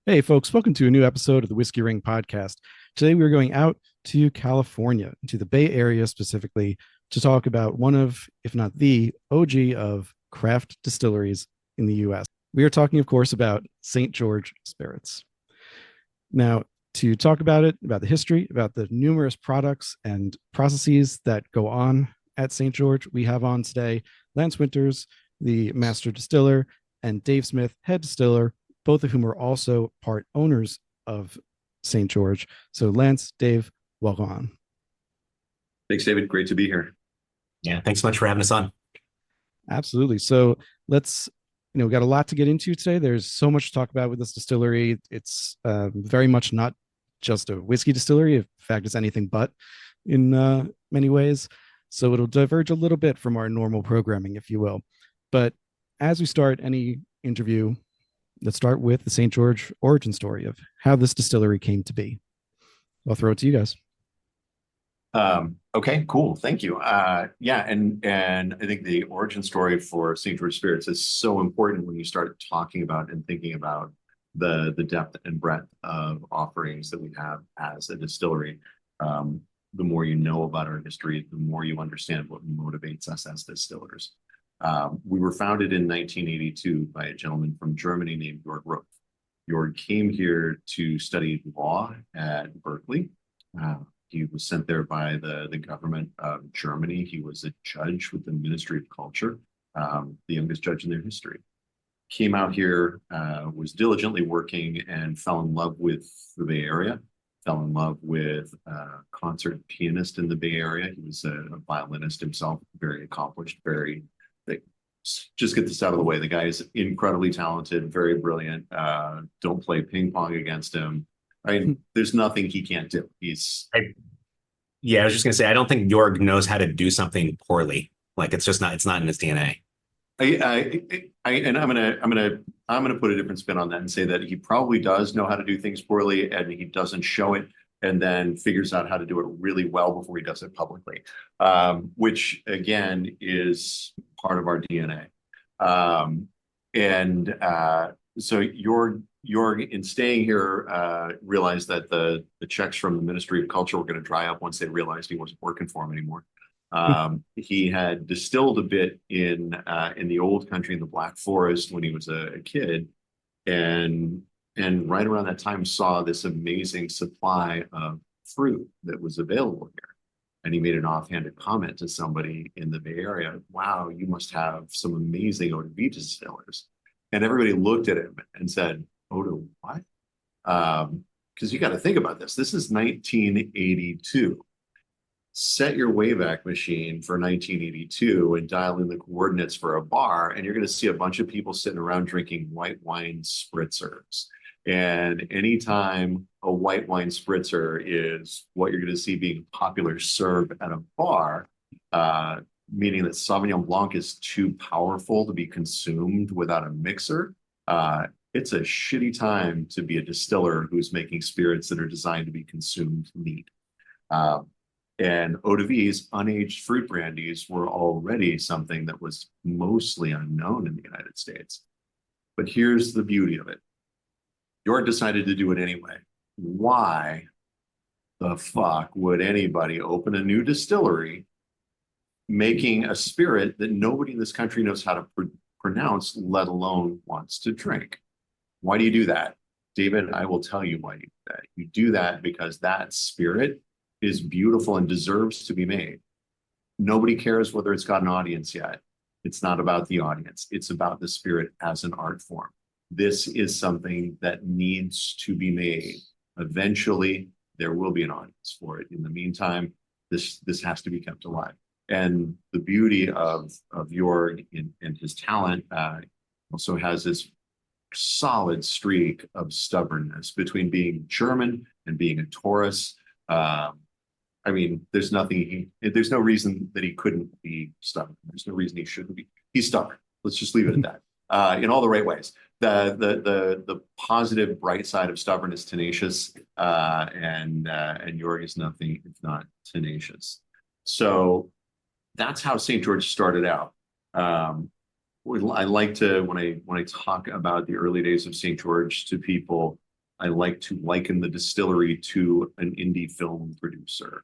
Hey, folks, welcome to a new episode of the Whiskey Ring podcast. Today, we're going out to California, to the Bay Area specifically, to talk about one of, if not the OG of craft distilleries in the US. We are talking, of course, about St. George Spirits. Now, to talk about it, about the history, about the numerous products and processes that go on at St. George, we have on today Lance Winters, the master distiller, and Dave Smith, head distiller, both of whom are also part owners of St. George. So, Lance, Dave, welcome on. Thanks, David. Great to be here. Yeah, thanks so much for having us on. Absolutely. So, let's, we got a lot to get into today. There's so much to talk about with this distillery. It's very much not just a whiskey distillery. In fact, it's anything but in many ways. So, it'll diverge a little bit from our normal programming, if you will. But as we start any interview, let's start with the St. George origin story of how this distillery came to be. I'll throw it to you guys. Okay, cool. Thank you. Yeah, and I think the origin story for St. George Spirits is so important when you start talking about and thinking about the depth and breadth of offerings that we have as a distillery. The more you know about our history, the more you understand what motivates us as distillers. We were founded in 1982 by a gentleman from Germany named Jörg Roth. Jörg came here to study law at Berkeley. He was sent there by the government of Germany. He was a judge with the Ministry of Culture, the youngest judge in their history. Came out here, was diligently working, and fell in love with the Bay Area. Fell in love with a concert pianist in the Bay Area. He was a violinist himself, very accomplished, just get this out of the way. The guy is incredibly talented, very brilliant. Don't play ping pong against him. I mean, there's nothing he can't do. Yeah, I was just gonna say, I don't think Jorg knows how to do something poorly. Like it's not in his DNA. And I'm gonna put a different spin on that and say that he probably does know how to do things poorly, and he doesn't show it, and then figures out how to do it really well before he does it publicly, which again is part of our DNA. So Jorg, in staying here, realized that the checks from the Ministry of Culture were going to dry up once they realized he wasn't working for him anymore. He had distilled a bit in the old country in the Black Forest when he was a kid, and right around that time saw this amazing supply of fruit that was available here. And he made an offhanded comment to somebody in the Bay Area, "Wow, you must have some amazing eau-de-vies distillers." And everybody looked at him and said, "Eau-de what?" Because you got to think about this. This is 1982. Set your Wayback Machine for 1982 and dial in the coordinates for a bar, and you're going to see a bunch of people sitting around drinking white wine spritzers. And anytime a white wine spritzer is what you're going to see being popular served at a bar, meaning that Sauvignon Blanc is too powerful to be consumed without a mixer, it's a shitty time to be a distiller who's making spirits that are designed to be consumed neat. And eau-de-vies, unaged fruit brandies, were already something that was mostly unknown in the United States. But here's the beauty of it. Jorg decided to do it anyway. Why the fuck would anybody open a new distillery making a spirit that nobody in this country knows how to pronounce, let alone wants to drink? Why do you do that? David, I will tell you why you do that. You do that because that spirit is beautiful and deserves to be made. Nobody cares whether it's got an audience yet. It's not about the audience. It's about the spirit as an art form. This is something that needs to be made. Eventually, there will be an audience for it. In the meantime, this has to be kept alive. And the beauty of Jorg and his talent also has this solid streak of stubbornness between being German and being a Taurus. I mean, there's no reason that he couldn't be stubborn. There's no reason he shouldn't be. He's stubborn. Let's just leave it at that. In all the right ways. The positive, bright side of stubborn is tenacious, and Jorg is nothing if not tenacious. So that's how St. George started out. I like to, when I talk about the early days of St. George to people, I like to liken the distillery to an indie film producer.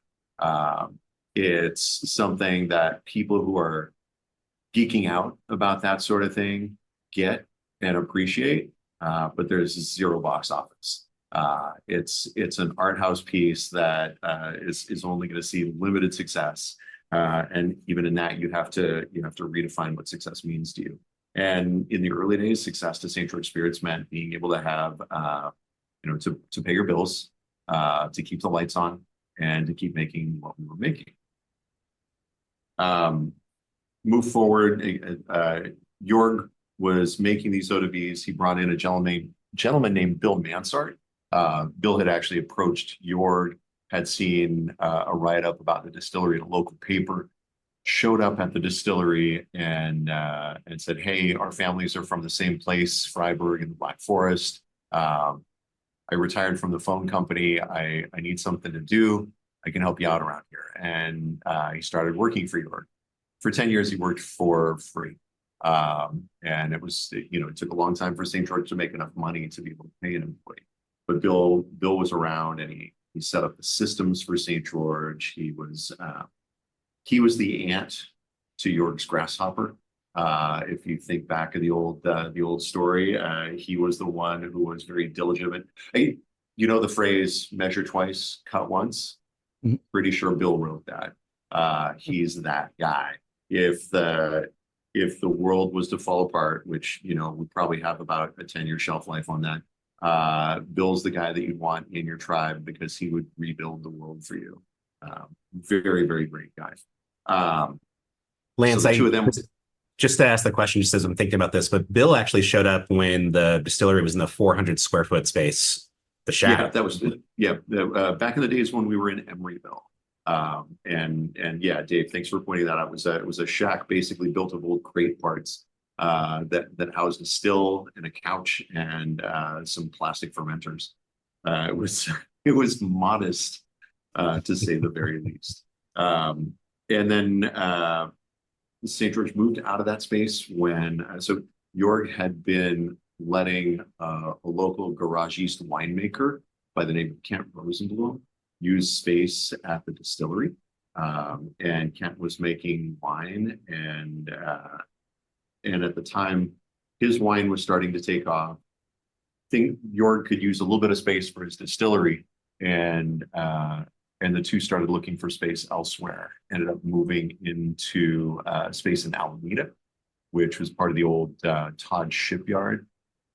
It's something that people who are geeking out about that sort of thing get and appreciate, but there's zero box office. It's an art house piece that is only going to see limited success, and even in that, you have to redefine what success means to you. And in the early days, success to St. George Spirits meant being able to have to pay your bills, to keep the lights on, and to keep making what we were making. Move forward. Jorg was making these eau-de-vies. He brought in a gentleman named Bill Mansart. Bill had actually approached Jorg, had seen a write-up about the distillery in a local paper, showed up at the distillery and said, "Hey, our families are from the same place, Freiburg in the Black Forest. I retired from the phone company. I need something to do. I can help you out around here." And he started working for Jorg. For 10 years, he worked for free. And it took a long time for St. George to make enough money to be able to pay an employee. But Bill was around, and he set up the systems for St. George. He was the ant to Jorg's grasshopper. If you think back of the old story, he was the one who was very diligent. Hey, you know the phrase "measure twice, cut once"? Mhm. Pretty sure Bill wrote that. He's that guy. If the world was to fall apart, which we probably have about a 10-year shelf life on that, Bill's the guy that you'd want in your tribe because he would rebuild the world for you. Very, very great guy. Lance, so the two of them. Just to ask the question, just as I'm thinking about this, but Bill actually showed up when the distillery was in the 400 square foot space, the shack. Yeah, that was back in the days when we were in Emeryville. And yeah, Dave, thanks for pointing that out. It was a shack basically built of old crate parts that housed a still and a couch and some plastic fermenters. It was modest, to say the very least. And then St. George moved out of that space when Jorg had been letting a local Garage East winemaker by the name of Kent Rosenblum use space at the distillery. And Kent was making wine, and at the time his wine was starting to take off. I think Jorg could use a little bit of space for his distillery, and the two started looking for space elsewhere. Ended up moving into space in Alameda, which was part of the old Todd shipyard,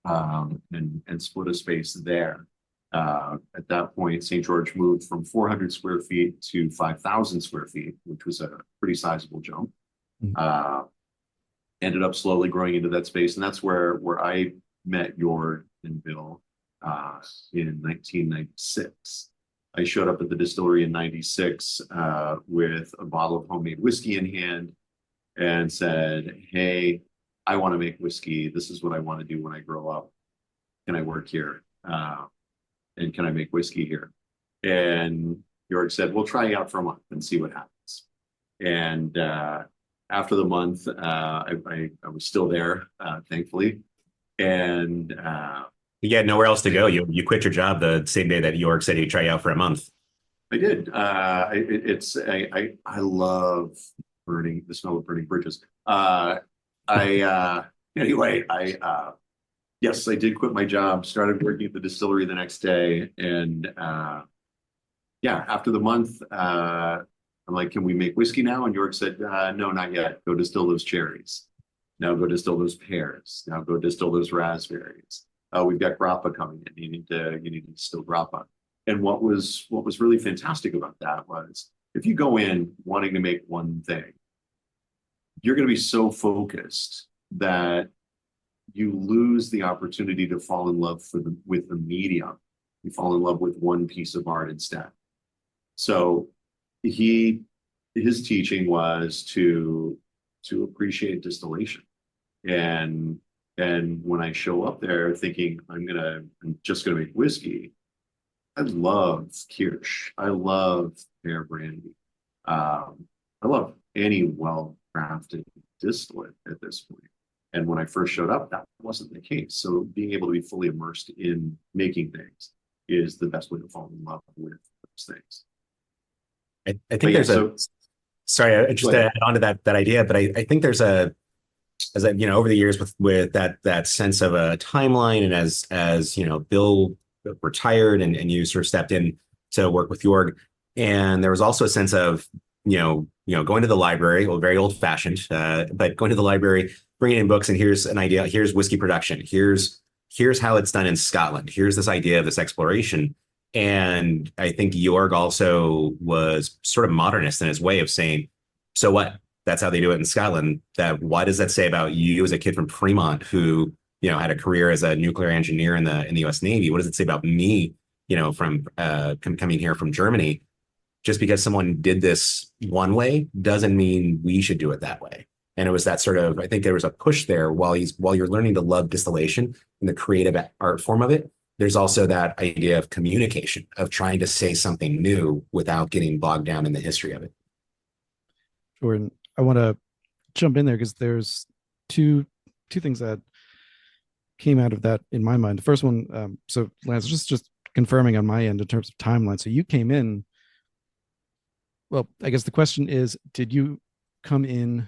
and split a space there. At that point, St. George moved from 400 square feet to 5,000 square feet, which was a pretty sizable jump. Mm-hmm. Ended up slowly growing into that space, and that's where I met Jorg and Bill in 1996. I showed up at the distillery in 96 with a bottle of homemade whiskey in hand and said, "Hey, I want to make whiskey. This is what I want to do when I grow up. Can I work here? And can I make whiskey here?" And Jorg said, "We'll try you out for a month and see what happens." And after the month, I was still there, thankfully. And you had nowhere else to go. You quit your job the same day that Jorg said he'd try you out for a month. I did. I love the smell of burning bridges. Anyway, yes, I did quit my job, started working at the distillery the next day. And after the month, I'm like, "Can we make whiskey now?" And Jorg said, "No, not yet. Go distill those cherries. Now go distill those pears. Now go distill those raspberries. We've got grappa coming in. You need to distill grappa." And what was really fantastic about that was, if you go in wanting to make one thing, you're going to be so focused that you lose the opportunity to fall in love with the medium. You fall in love with one piece of art instead. So his teaching was to appreciate distillation. And when I show up there thinking I'm just gonna make whiskey, I love Kirsch. I love pear brandy. I love any well-crafted distillate at this point. And when I first showed up, that wasn't the case. So being able to be fully immersed in making things is the best way to fall in love with those things. I think there's sorry, just to add on to that idea, but I think there's as I, over the years with that sense of a timeline, and as Bill retired and you sort of stepped in to work with Jorg, and there was also a sense of going to the library, well, very old fashioned, but going to the library, bringing in books, and here's an idea, here's whiskey production, here's how it's done in Scotland, here's this idea of this exploration. And I think Jorg also was sort of modernist in his way of saying, so what? That's how they do it in Scotland. Why does that say about you as a kid from Fremont who, had a career as a nuclear engineer in the US Navy? What does it say about me, from coming here from Germany? Just because someone did this one way doesn't mean we should do it that way. And it was that sort of, I think there was a push there while you're learning to love distillation and the creative art form of it. There's also that idea of communication, of trying to say something new without getting bogged down in the history of it. Sure. And I want to jump in there because there's two things that came out of that in my mind. The first one, so Lance, just confirming on my end in terms of timeline. So you came in, well, I guess the question is, did you come in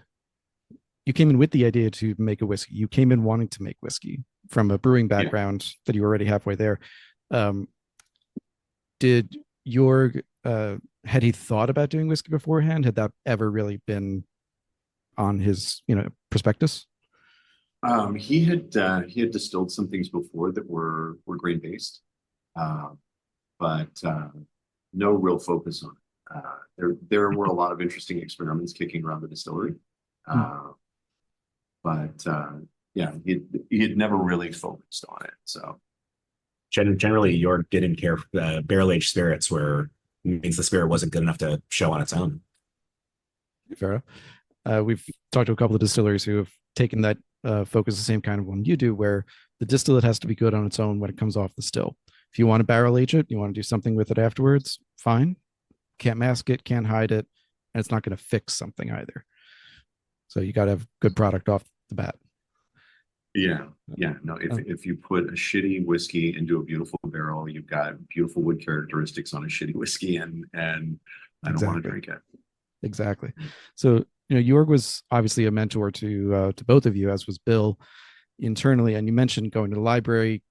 with the idea to make a whiskey? You came in wanting to make whiskey from a brewing background that you were already halfway there. Did Jorg, had he thought about doing whiskey beforehand? Had that ever really been on his, prospectus? He had distilled some things before that were grain based, but no real focus on it. There were a lot of interesting experiments kicking around the distillery, but he had never really focused on it. So generally, Jorg didn't care for barrel aged spirits, where means the spirit wasn't good enough to show on its own. Fair. We've talked to a couple of distilleries who have taken that focus the same kind of one you do, where the distillate has to be good on its own when it comes off the still. If you want to barrel age it, you want to do something with it afterwards, fine. Can't mask it, can't hide it, and it's not going to fix something either. So you got to have good product off the bat. Yeah. No, if you put a shitty whiskey into a beautiful barrel, you've got beautiful wood characteristics on a shitty whiskey, and I don't want to drink it. Exactly. So Jorg was obviously a mentor to both of you, as was Bill internally. And you mentioned going to the library,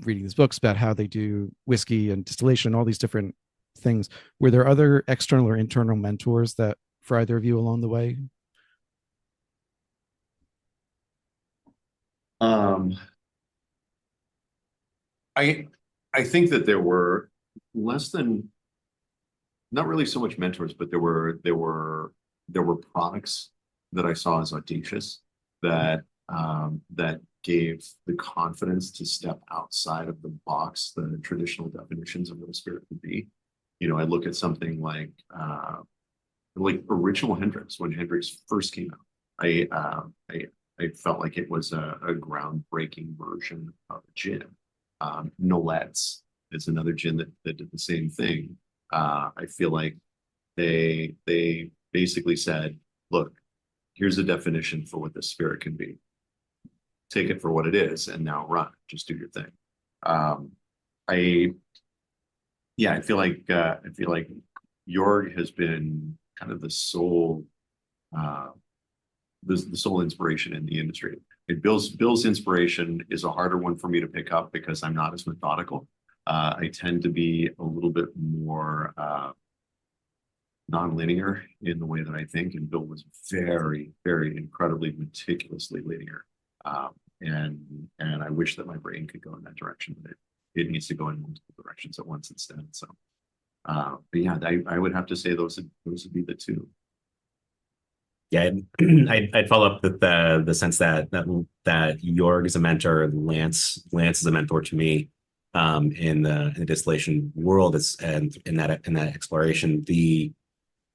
reading these books about how they do whiskey and distillation, all these different things. Were there other external or internal mentors that for either of you along the way? I think that there were not really so much mentors, but there were products that I saw as audacious that gave the confidence to step outside of the box, the traditional definitions of what a spirit could be. I look at something like original Hendrix. When Hendrix first came out, I felt like it was a groundbreaking version of a gin. Nolet's is another gin that did the same thing. I feel like they basically said, look, here's a definition for what the spirit can be. Take it for what it is and now run. Just do your thing. I feel like Jorg has been kind of the sole inspiration in the industry. And Bill's inspiration is a harder one for me to pick up because I'm not as methodical. I tend to be a little bit more non-linear in the way that I think, and Bill was very, very incredibly meticulously linear. And I wish that my brain could go in that direction, but it needs to go in multiple directions at once instead. So, but yeah, I would have to say those would be the two. Yeah, I'd follow up with the sense that Jorg is a mentor, and Lance is a mentor to me in the distillation world. And in that exploration, the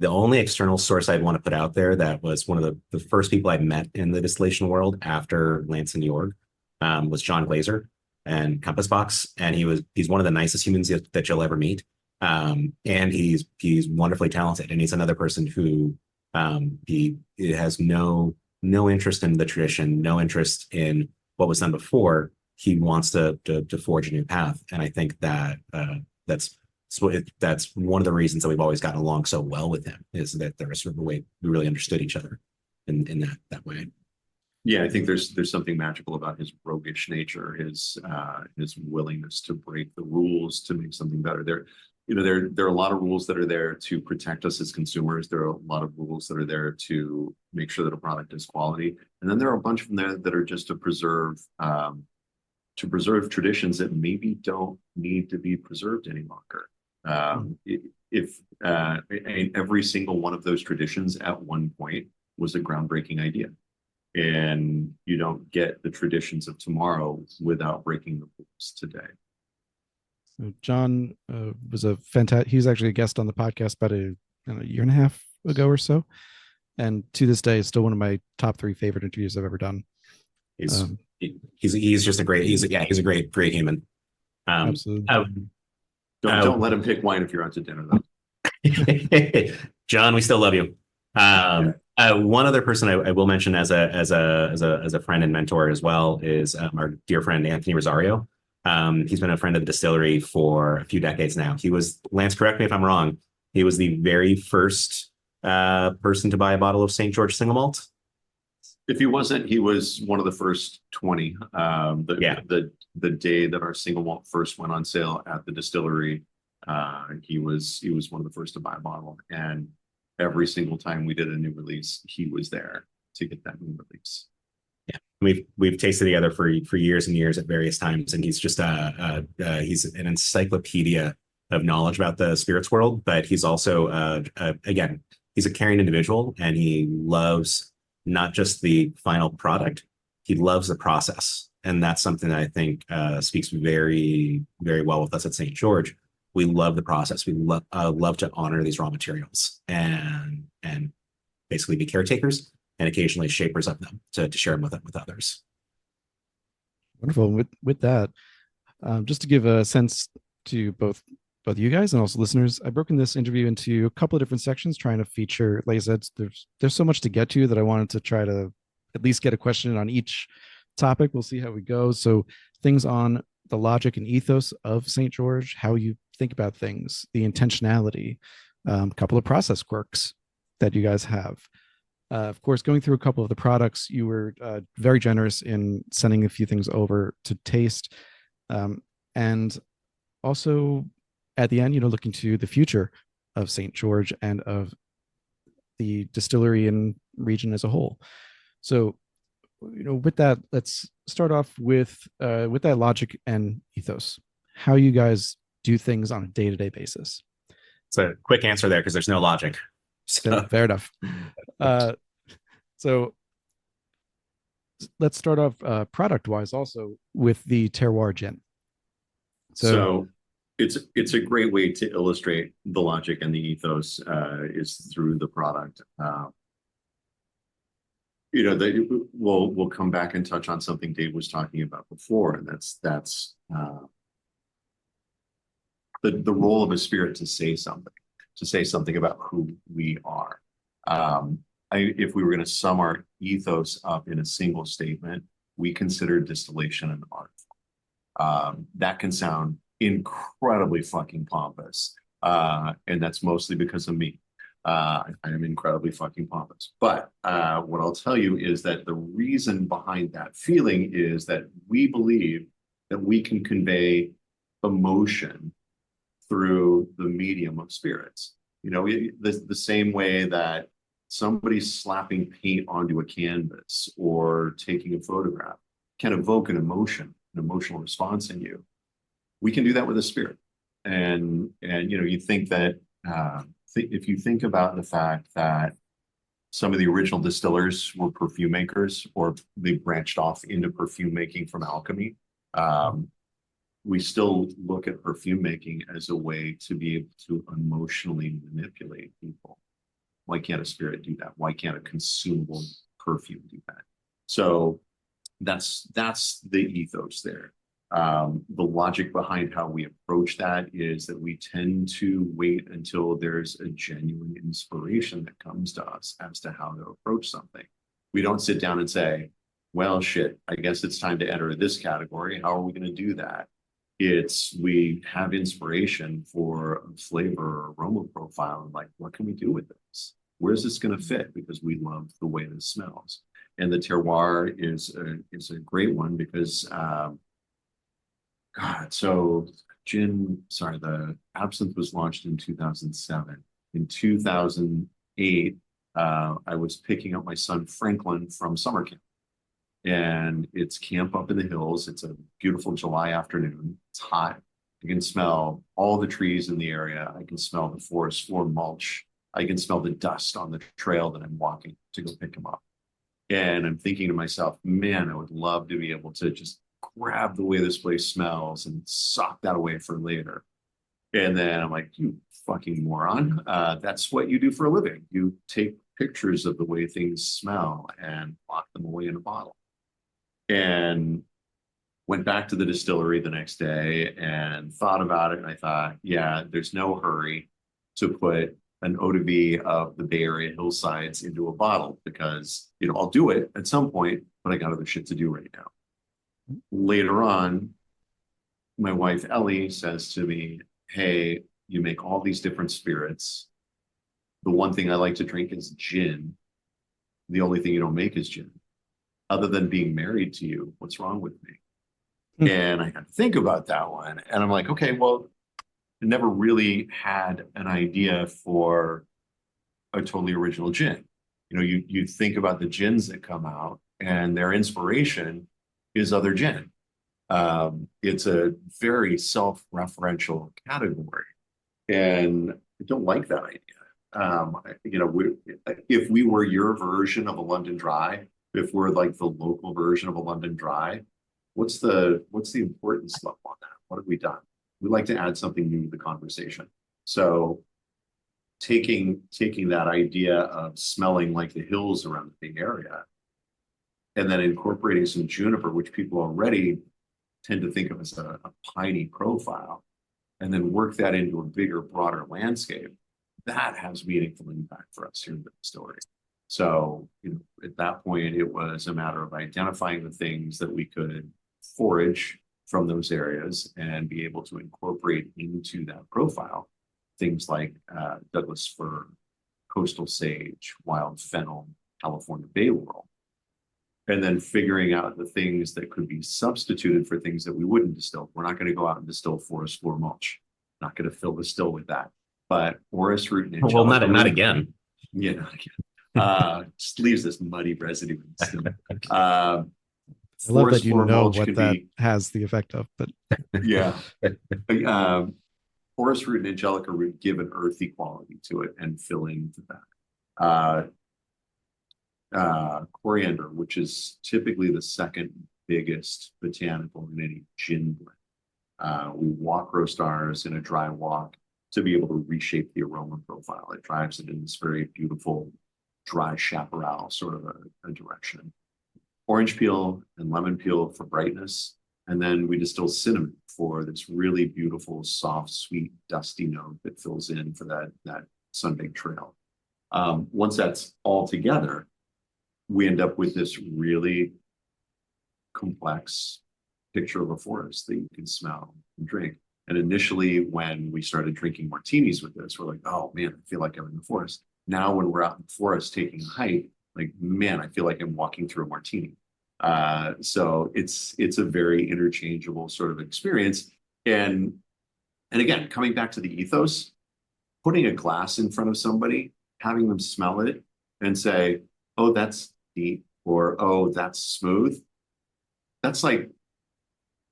only external source I'd want to put out there that was one of the first people I met in the distillation world after Lance and Jorg was John Glazer and Compass Box, and he's one of the nicest humans that you'll ever meet, and he's wonderfully talented, and he's another person who he has no no interest in the tradition, no interest in what was done before. He wants to forge a new path, and I think that that's one of the reasons that we've always gotten along so well with him, is that there was sort of a way we really understood each other in that way. Yeah, I think there's something magical about his roguish nature, his willingness to break the rules to make something better. There are a lot of rules that are there to protect us as consumers. There are a lot of rules that are there to make sure that a product is quality, and then there are a bunch of them there that are just to preserve traditions that maybe don't need to be preserved any longer. Every single one of those traditions at one point was a groundbreaking idea. And you don't get the traditions of tomorrow without breaking the rules today. So John was he was actually a guest on the podcast about a year and a half ago or so. And to this day, it's still one of my top 3 favorite interviews I've ever done. He's just a great, he's a great human. Absolutely. Don't let him pick wine if you're out to dinner, though. John, we still love you. One other person I will mention as a friend and mentor as well is our dear friend Anthony Rosario. He's been a friend of the distillery for a few decades now. Lance, correct me if I'm wrong, he was the very first person to buy a bottle of St. George single malt. If he wasn't, he was one of the first 20. The day that our single malt first went on sale at the distillery, he was one of the first to buy a bottle. And every single time we did a new release, he was there to get that new release. Yeah, we've tasted together for years and years at various times, and he's just he's an encyclopedia of knowledge about the spirits world. But he's also again, he's a caring individual, and he loves not just the final product, he loves the process, and that's something that I think speaks very, very well with us at St. George. We love the process. We love to honor these raw materials and basically be caretakers and occasionally shapers of them to share them with others. Wonderful. With that, just to give a sense to both you guys and also listeners, I've broken this interview into a couple of different sections, trying to feature, like I said, there's so much to get to that I wanted to try to at least get a question on each topic. We'll see how we go. So things on the logic and ethos of St. George, how you think about things, the intentionality, a couple of process quirks that you guys have. Of course, going through a couple of the products, you were very generous in sending a few things over to taste. And also at the end, looking to the future of St. George and of the distillery and region as a whole. So, with that, let's start off with that logic and ethos. How you guys do things on a day-to-day basis. It's a quick answer there because there's no logic. So. Fair enough. So let's start off product-wise also with the terroir gin. So it's a great way to illustrate the logic and the ethos is through the product. We'll come back and touch on something Dave was talking about before, and that's the role of a spirit to say something about who we are. If we were going to sum our ethos up in a single statement, we consider distillation an art. That can sound incredibly fucking pompous, and that's mostly because of me. I am incredibly fucking pompous. But what I'll tell you is that the reason behind that feeling is that we believe that we can convey emotion through the medium of spirits. The same way that somebody slapping paint onto a canvas or taking a photograph can evoke an emotional response in you. We can do that with a spirit. And you think that if you think about the fact that some of the original distillers were perfume makers, or they branched off into perfume making from alchemy, we still look at perfume making as a way to be able to emotionally manipulate people. Why can't a spirit do that? Why can't a consumable perfume do that? So that's the ethos there. The logic behind how we approach that is that we tend to wait until there's a genuine inspiration that comes to us as to how to approach something. We don't sit down and say, well, shit, I guess it's time to enter this category. How are we going to do that? We have inspiration for a flavor or aroma profile. Like, what can we do with this? Where's this going to fit? Because we love the way this smells. And the terroir is a great one because, so the absinthe was launched in 2007. In 2008, I was picking up my son Franklin from summer camp. And it's camp up in the hills. It's a beautiful July afternoon. It's hot. I can smell all the trees in the area. I can smell the forest floor mulch. I can smell the dust on the trail that I'm walking to go pick him up. And I'm thinking to myself, man, I would love to be able to just grab the way this place smells and sock that away for later. And then I'm like, you fucking moron. That's what you do for a living. You take pictures of the way things smell and lock them away in a bottle. And went back to the distillery the next day and thought about it. And I thought, yeah, there's no hurry to put an eau-de-vie of the Bay Area hillsides into a bottle because, I'll do it at some point, but I got other shit to do right now. Later on, my wife, Ellie, says to me, hey, you make all these different spirits. The one thing I like to drink is gin. The only thing you don't make is gin. Other than being married to you, what's wrong with me? And I had to think about that one. And I'm like, okay, well, I never really had an idea for a totally original gin. You think about the gins that come out and their inspiration is other gin. It's a very self-referential category. And I don't like that idea. If we were your version of a London Dry, if we're like the local version of a London Dry, what's the importance level on that? What have we done? We like to add something new to the conversation. So taking that idea of smelling like the hills around the Bay Area and then incorporating some juniper, which people already tend to think of as a piney profile, and then work that into a bigger, broader landscape, that has meaningful impact for us here in the distillery. So, at that point, it was a matter of identifying the things that we could forage from those areas and be able to incorporate into that profile. Things like Douglas fir, coastal sage, wild fennel, California bay laurel. And then figuring out the things that could be substituted for things that we wouldn't distill. We're not going to go out and distill forest floor mulch. Not going to fill the still with that. But orris root and angelica. Well, not again. Yeah, not again. Just leaves this muddy residue. I love that you know what that has the effect of, but yeah. Orris root and angelica root give an earthy quality to it and fill into that. Coriander, which is typically the second biggest botanical in any gin blend. We walk roast ours in a dry walk to be able to reshape the aroma profile. It drives it in this very beautiful dry chaparral sort of a direction. Orange peel and lemon peel for brightness. And then we distill cinnamon for this really beautiful, soft, sweet, dusty note that fills in for that sun-baked trail. Once that's all together, we end up with this really complex picture of a forest that you can smell and drink. And initially, when we started drinking martinis with this, we're like, oh man, I feel like I'm in the forest. Now, when we're out in the forest taking a hike, like, man, I feel like I'm walking through a martini. So it's a very interchangeable sort of experience. And again, coming back to the ethos, putting a glass in front of somebody, having them smell it and say, oh, that's deep, or oh, that's smooth. That's like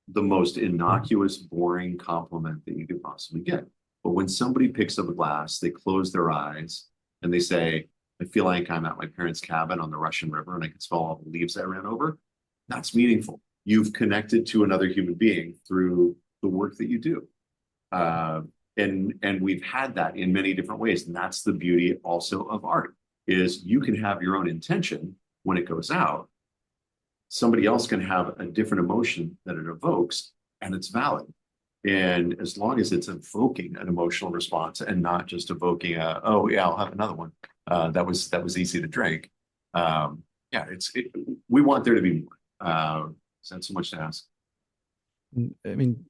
the most innocuous, boring compliment that you could possibly get. But when somebody picks up a glass, they close their eyes and they say, I feel like I'm at my parents' cabin on the Russian River and I can smell all the leaves I ran over. That's meaningful. You've connected to another human being through the work that you do. And we've had that in many different ways. And that's the beauty also of art, is you can have your own intention when it goes out. Somebody else can have a different emotion that it evokes, and it's valid. And as long as it's evoking an emotional response and not just evoking oh yeah, I'll have another one. That was easy to drink. yeah, we want there to be more. Is that so much to ask? I mean,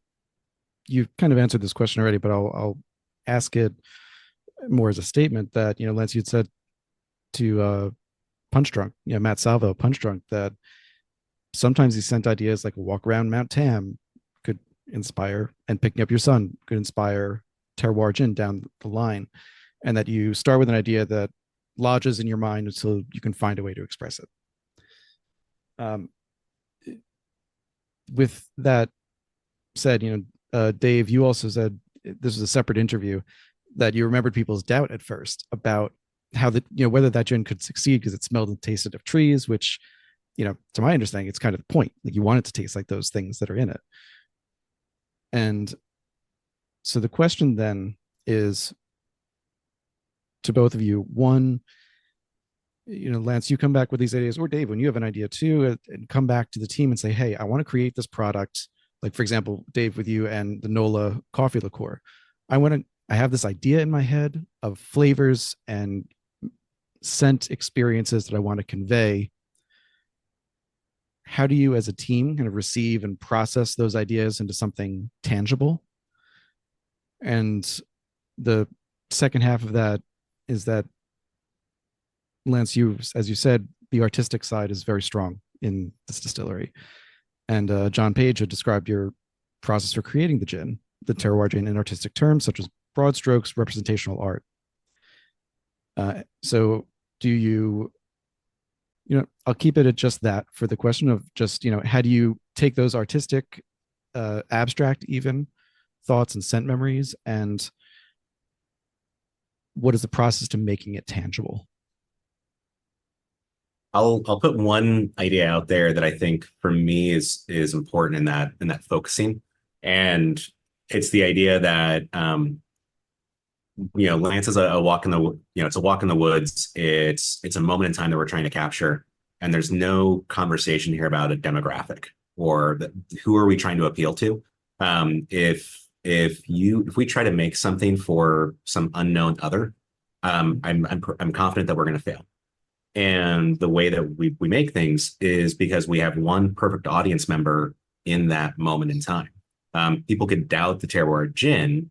you've kind of answered this question already, but I'll ask it more as a statement that, Lance, you'd said to Punch Drunk, Matt Salvo, Punch Drunk, that sometimes he sent ideas like a walk around Mount Tam could inspire, and picking up your son could inspire terroir gin down the line, and that you start with an idea that lodges in your mind until you can find a way to express it. With that said, Dave, you also said, this was a separate interview, that you remembered people's doubt at first about how whether that gin could succeed because it smelled and tasted of trees, which, to my understanding, it's kind of the point. Like, you want it to taste like those things that are in it. And so the question then is to both of you, one, Lance, you come back with these ideas, or Dave, when you have an idea too, and come back to the team and say, hey, I want to create this product. Like, for example, Dave, with you and the NOLA Coffee Liqueur, I have this idea in my head of flavors and scent experiences that I want to convey. How do you as a team kind of receive and process those ideas into something tangible? And the second half of that is that, Lance, as you said, the artistic side is very strong in this distillery. And John Page had described your process for creating the gin, the terroir gin, in artistic terms, such as broad strokes, representational art. So do you, I'll keep it at just that for the question of just, how do you take those artistic, abstract even thoughts and scent memories, and what is the process to making it tangible? I'll put one idea out there that I think for me is important in that focusing, and it's the idea that Lance is a walk in the it's a walk in the woods. It's a moment in time that we're trying to capture, and there's no conversation here about a demographic or who are we trying to appeal to. If we try to make something for some unknown other, I'm confident that we're going to fail. And the way that we make things is because we have one perfect audience member in that moment in time. People could doubt the terroir gin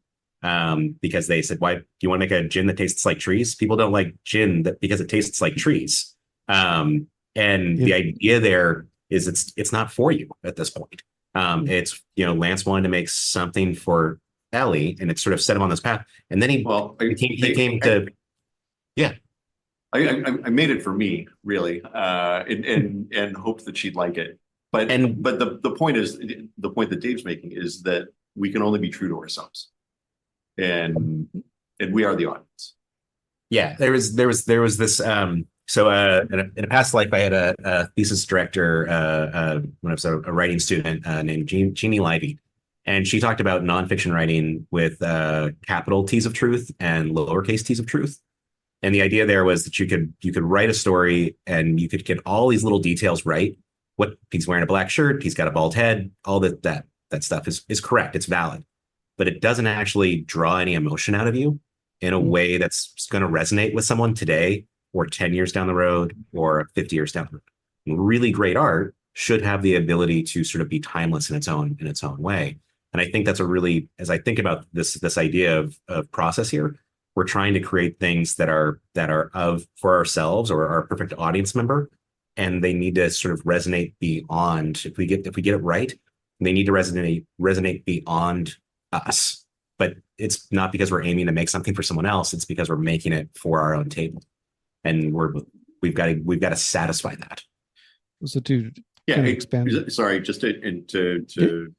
because they said, why do you want to make a gin that tastes like trees? People don't like gin because it tastes like trees. The idea there is it's not for you at this point. It's, Lance wanted to make something for Ellie, and it sort of set him on this path. And then he came to, yeah. I made it for me, really, and hoped that she'd like it. But the point that Dave's making is that we can only be true to ourselves, and we are the audience. Yeah, there was this. So in a past life, I had a thesis director when I was a writing student named Jeannie Livey, and she talked about nonfiction writing with capital T's of truth and lowercase t's of truth. And the idea there was that you could write a story and you could get all these little details right. What he's wearing a black shirt, he's got a bald head, all that stuff is correct. It's valid, but it doesn't actually draw any emotion out of you in a way that's going to resonate with someone today or 10 years down the road or 50 years down the road. Really great art should have the ability to sort of be timeless in its own way. And I think that's as I think about this idea of process here, we're trying to create things that are for ourselves or our perfect audience member, and they need to sort of resonate beyond. If we get it right, they need to resonate beyond us. But it's not because we're aiming to make something for someone else. It's because we're making it for our own table, and we've got to satisfy that. So to expand. Sorry, just to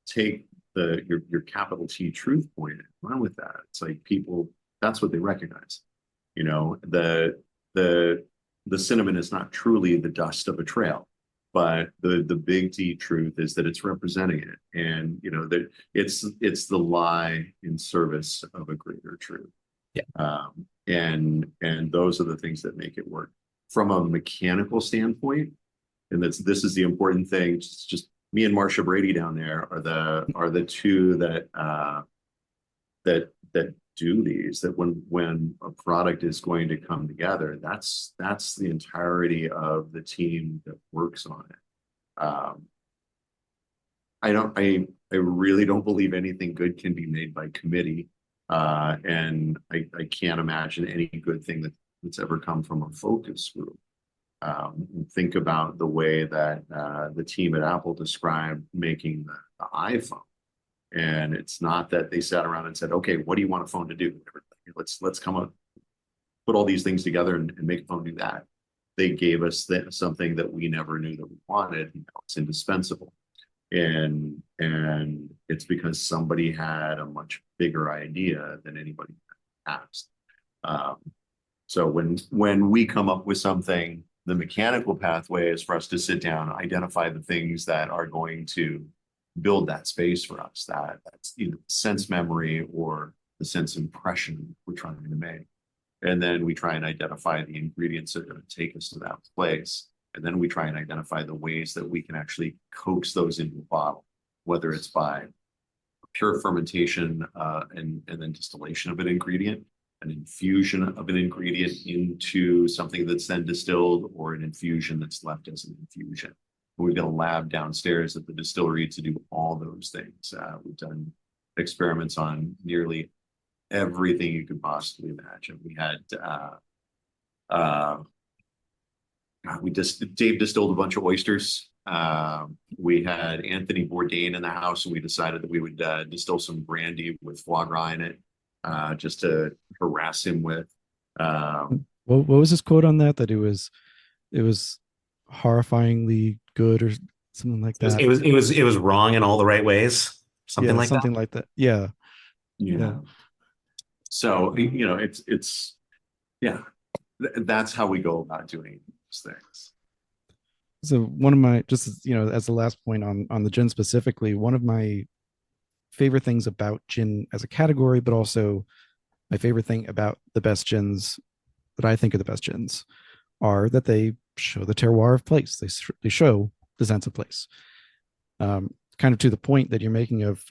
take your capital T truth point and run with that. It's like people. That's what they recognize. The cinnamon is not truly the dust of a trail, but the big T truth is that it's representing it, and that it's the lie in service of a greater truth. Yeah. And those are the things that make it work from a mechanical standpoint. And this is the important thing. Just me and Marcia Brady down there are the two that do these, that when a product is going to come together, that's the entirety of the team that works on it. I really don't believe anything good can be made by committee. And I can't imagine any good thing that's ever come from a focus group. Think about the way that the team at Apple described making the iPhone. And it's not that they sat around and said, okay, what do you want a phone to do? Let's come up, put all these things together and make a phone do that. They gave us something that we never knew that we wanted. It's indispensable. And it's because somebody had a much bigger idea than anybody asked. So when we come up with something, the mechanical pathway is for us to sit down, identify the things that are going to build that space for us. That's either sense memory or the sense impression we're trying to make. And then we try and identify the ingredients that are going to take us to that place. And then we try and identify the ways that we can actually coax those into a bottle, whether it's by pure fermentation and then distillation of an ingredient, an infusion of an ingredient into something that's then distilled, or an infusion that's left as an infusion. We've got a lab downstairs at the distillery to do all those things. We've done experiments on nearly everything you could possibly imagine. We had Dave distilled a bunch of oysters. We had Anthony Bourdain in the house, and we decided that we would distill some brandy with foie gras in it, just to harass him with. What was his quote on that? That it was horrifyingly good or something like that. It was wrong in all the right ways. Something like that. Yeah. So it's that's how we go about doing these things. So one of my, just as the last point on the gin specifically, one of my favorite things about gin as a category, but also my favorite thing about the best gins that I think are the best gins, are that they show the terroir of place. They show the sense of place. Kind of to the point that you're making of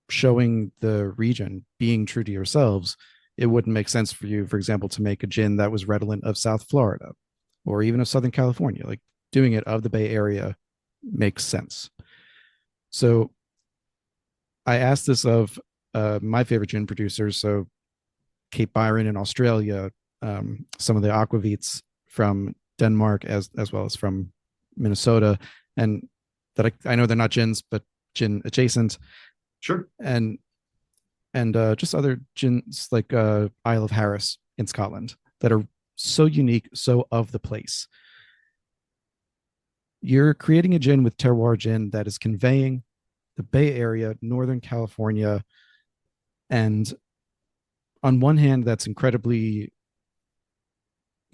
showing the region, being true to yourselves. It wouldn't make sense for you, for example, to make a gin that was redolent of South Florida or even of Southern California. Like, doing it of the Bay Area makes sense. So I asked this of my favorite gin producers. So Cape Byron in Australia, some of the aquavits from Denmark, as well as from Minnesota, and that I know they're not gins, but gin adjacent. Sure. And just other gins like Isle of Harris in Scotland that are so unique, so of the place. You're creating a gin with terroir gin that is conveying the Bay Area, Northern California. And on one hand, that's incredibly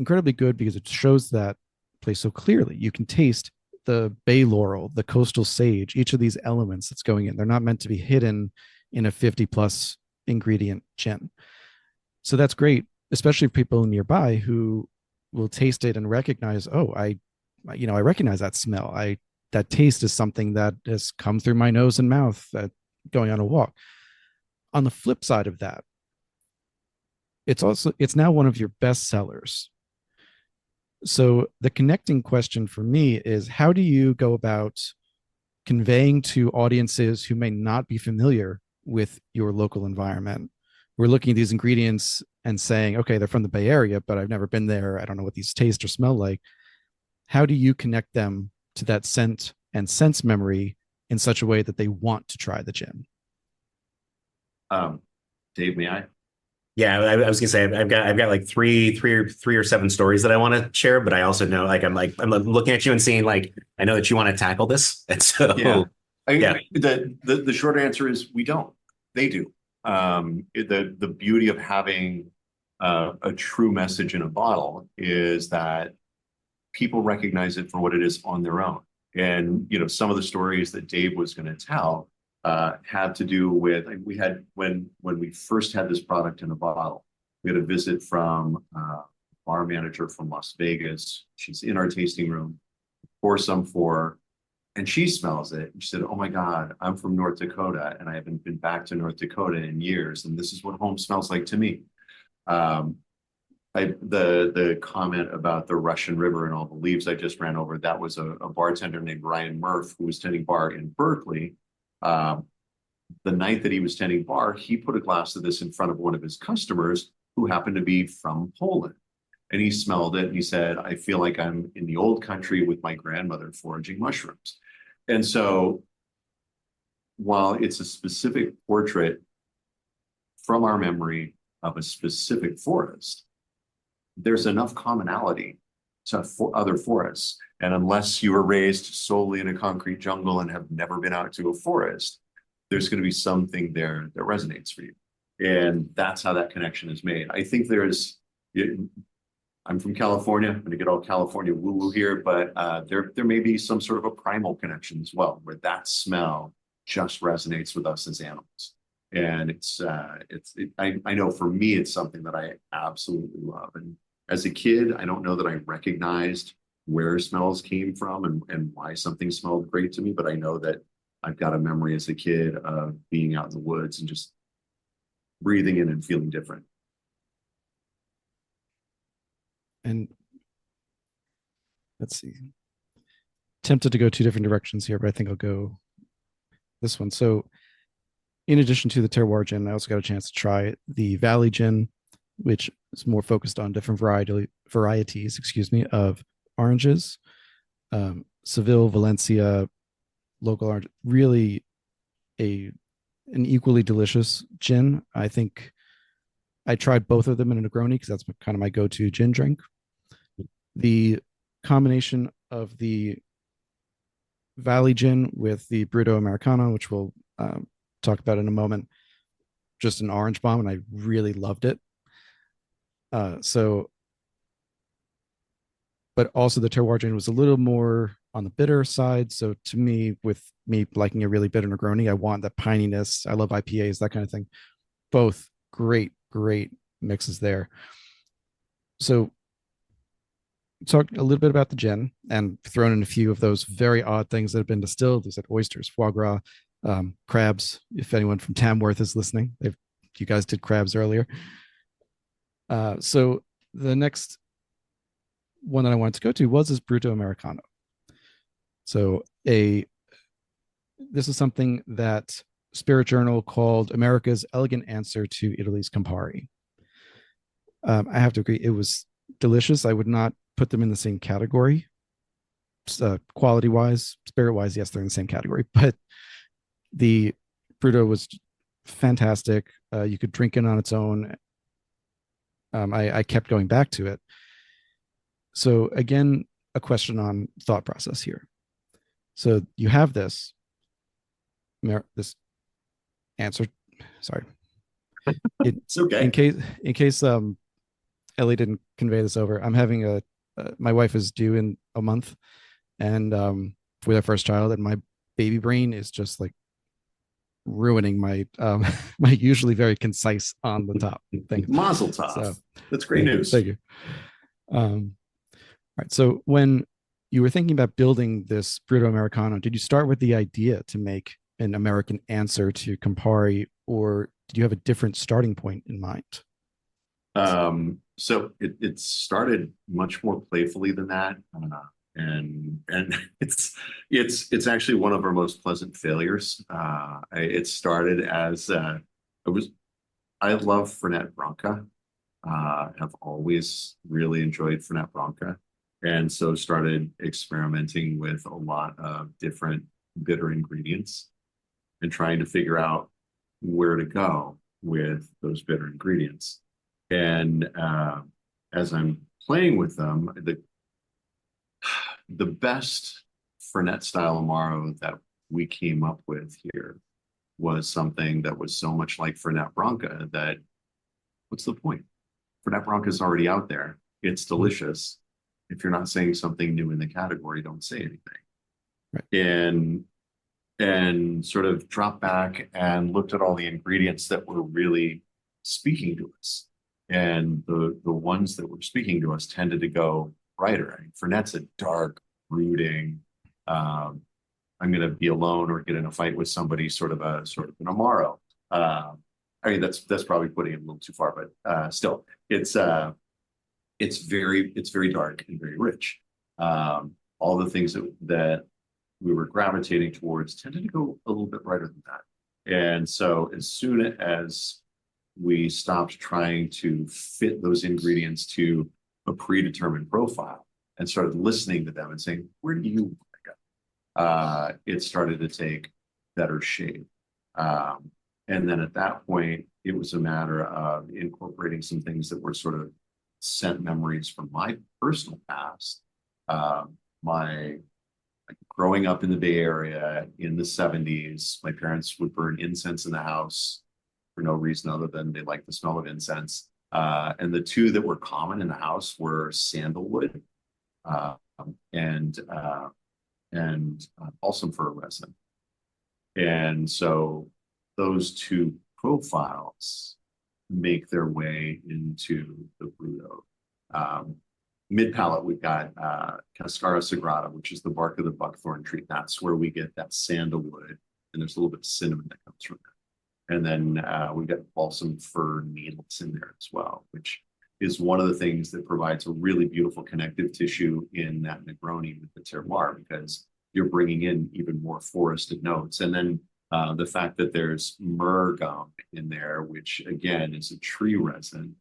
good because it shows that place so clearly. You can taste the bay laurel, the coastal sage, each of these elements that's going in. They're not meant to be hidden in a 50+ ingredient gin. So that's great, especially for people nearby who will taste it and recognize, oh, I recognize that smell. That taste is something that has come through my nose and mouth going on a walk. On the flip side of that, it's now one of your best sellers. So the connecting question for me is, how do you go about conveying to audiences who may not be familiar with your local environment? We're looking at these ingredients and saying, okay, they're from the Bay Area, but I've never been there. I don't know what these taste or smell like. How do you connect them to that scent and sense memory in such a way that they want to try the gin? Dave, may I? Yeah, I was gonna say I've got like three or seven stories that I want to share, but I also know I'm looking at you and seeing like I know that you want to tackle this, and so the short answer is we don't. They do. The beauty of having a true message in a bottle is that people recognize it for what it is on their own. And some of the stories that Dave was going to tell had to do with, we had when we first had this product in a bottle, we had a visit from a bar manager from Las Vegas. She's in our tasting room, pour some for And she smells it. And she said, "Oh my God, I'm from North Dakota and I haven't been back to North Dakota in years. And this is what home smells like to me." Um, the comment about the Russian River and all the leaves I just ran over, that was a bartender named Ryan Murph who was tending bar in Berkeley. The night that he was tending bar, he put a glass of this in front of one of his customers who happened to be from Poland. And he smelled it and he said, "I feel like I'm in the old country with my grandmother foraging mushrooms." And so while it's a specific portrait from our memory of a specific forest, there's enough commonality to other forests. And unless you were raised solely in a concrete jungle and have never been out to a forest, there's going to be something there that resonates for you. And that's how that connection is made. I think I'm from California. I'm going to get all California woo-woo here, but there may be some sort of a primal connection as well, where that smell just resonates with us as animals. And I know for me, it's something that I absolutely love. And as a kid, I don't know that I recognized where smells came from and why something smelled great to me, but I know that I've got a memory as a kid of being out in the woods and just breathing in and feeling different. And let's see. Tempted to go two different directions here, but I think I'll go this one. So in addition to the terroir gin, I also got a chance to try the Valley gin, which is more focused on different varieties, of oranges. Seville, Valencia, local orange, really an equally delicious gin. I think I tried both of them in a Negroni because that's kind of my go-to gin drink. The combination of the Valley gin with the Bruto Americano, which we'll talk about in a moment, just an orange bomb, and I really loved it. But also the terroir gin was a little more on the bitter side. So to me, with me liking a really bitter Negroni, I want that pininess. I love IPAs, that kind of thing. Both great mixes there. So talk a little bit about the gin and thrown in a few of those very odd things that have been distilled. There's like oysters, foie gras, crabs. If anyone from Tamworth is listening, you guys did crabs earlier. So the next one that I wanted to go to was this Bruto Americano. So this is something that Spirit Journal called America's elegant answer to Italy's Campari. I have to agree, it was delicious. I would not put them in the same category. Quality-wise, spirit-wise, yes, they're in the same category, but the Bruto was fantastic. You could drink it on its own. I kept going back to it. So again, a question on thought process here. So you have this answer. Sorry. It's okay. In case Ellie didn't convey this over, I'm having my wife is due in a month, and with our first child, and my baby brain is just like ruining my my usually very concise on the top thing. Mazel tov. So, that's great news. Thank you. All right. So when you were thinking about building this Bruto Americano, did you start with the idea to make an American answer to Campari, or did you have a different starting point in mind? So it started much more playfully than that, and it's actually one of our most pleasant failures. It started as I love Fernet Branca. Have always really enjoyed Fernet Branca, and so started experimenting with a lot of different bitter ingredients and trying to figure out where to go with those bitter ingredients. And as I'm playing with them, the best Fernet style Amaro that we came up with here was something that was so much like Fernet Branca that what's the point? Fernet Branca is already out there. It's delicious. If you're not saying something new in the category, don't say anything. Right. And sort of dropped back and looked at all the ingredients that were really speaking to us. And the ones that were speaking to us tended to go brighter. I mean, Fernet's a dark, brooding, I'm going to be alone or get in a fight with somebody, sort of an Amaro. I mean, that's probably putting it a little too far, but still, it's very dark and very rich. All the things that we were gravitating towards tended to go a little bit brighter than that. And so as soon as we stopped trying to fit those ingredients to a predetermined profile and started listening to them and saying, where do you want to go? It started to take better shape. And then at that point, it was a matter of incorporating some things that were sort of scent memories from my personal past. Growing up in the Bay Area in the 70s, my parents would burn incense in the house for no reason other than they liked the smell of incense. And the two that were common in the house were sandalwood and balsam fir resin. And so those two profiles make their way into the Bruto. Mid-palate, we've got Cascara Sagrada, which is the bark of the buckthorn tree. That's where we get that sandalwood, and there's a little bit of cinnamon that comes from that. And then we've got balsam fir needles in there as well, which is one of the things that provides a really beautiful connective tissue in that Negroni with the terroir, because you're bringing in even more forested notes. And then the fact that there's myrrh gum in there, which again is a tree resin,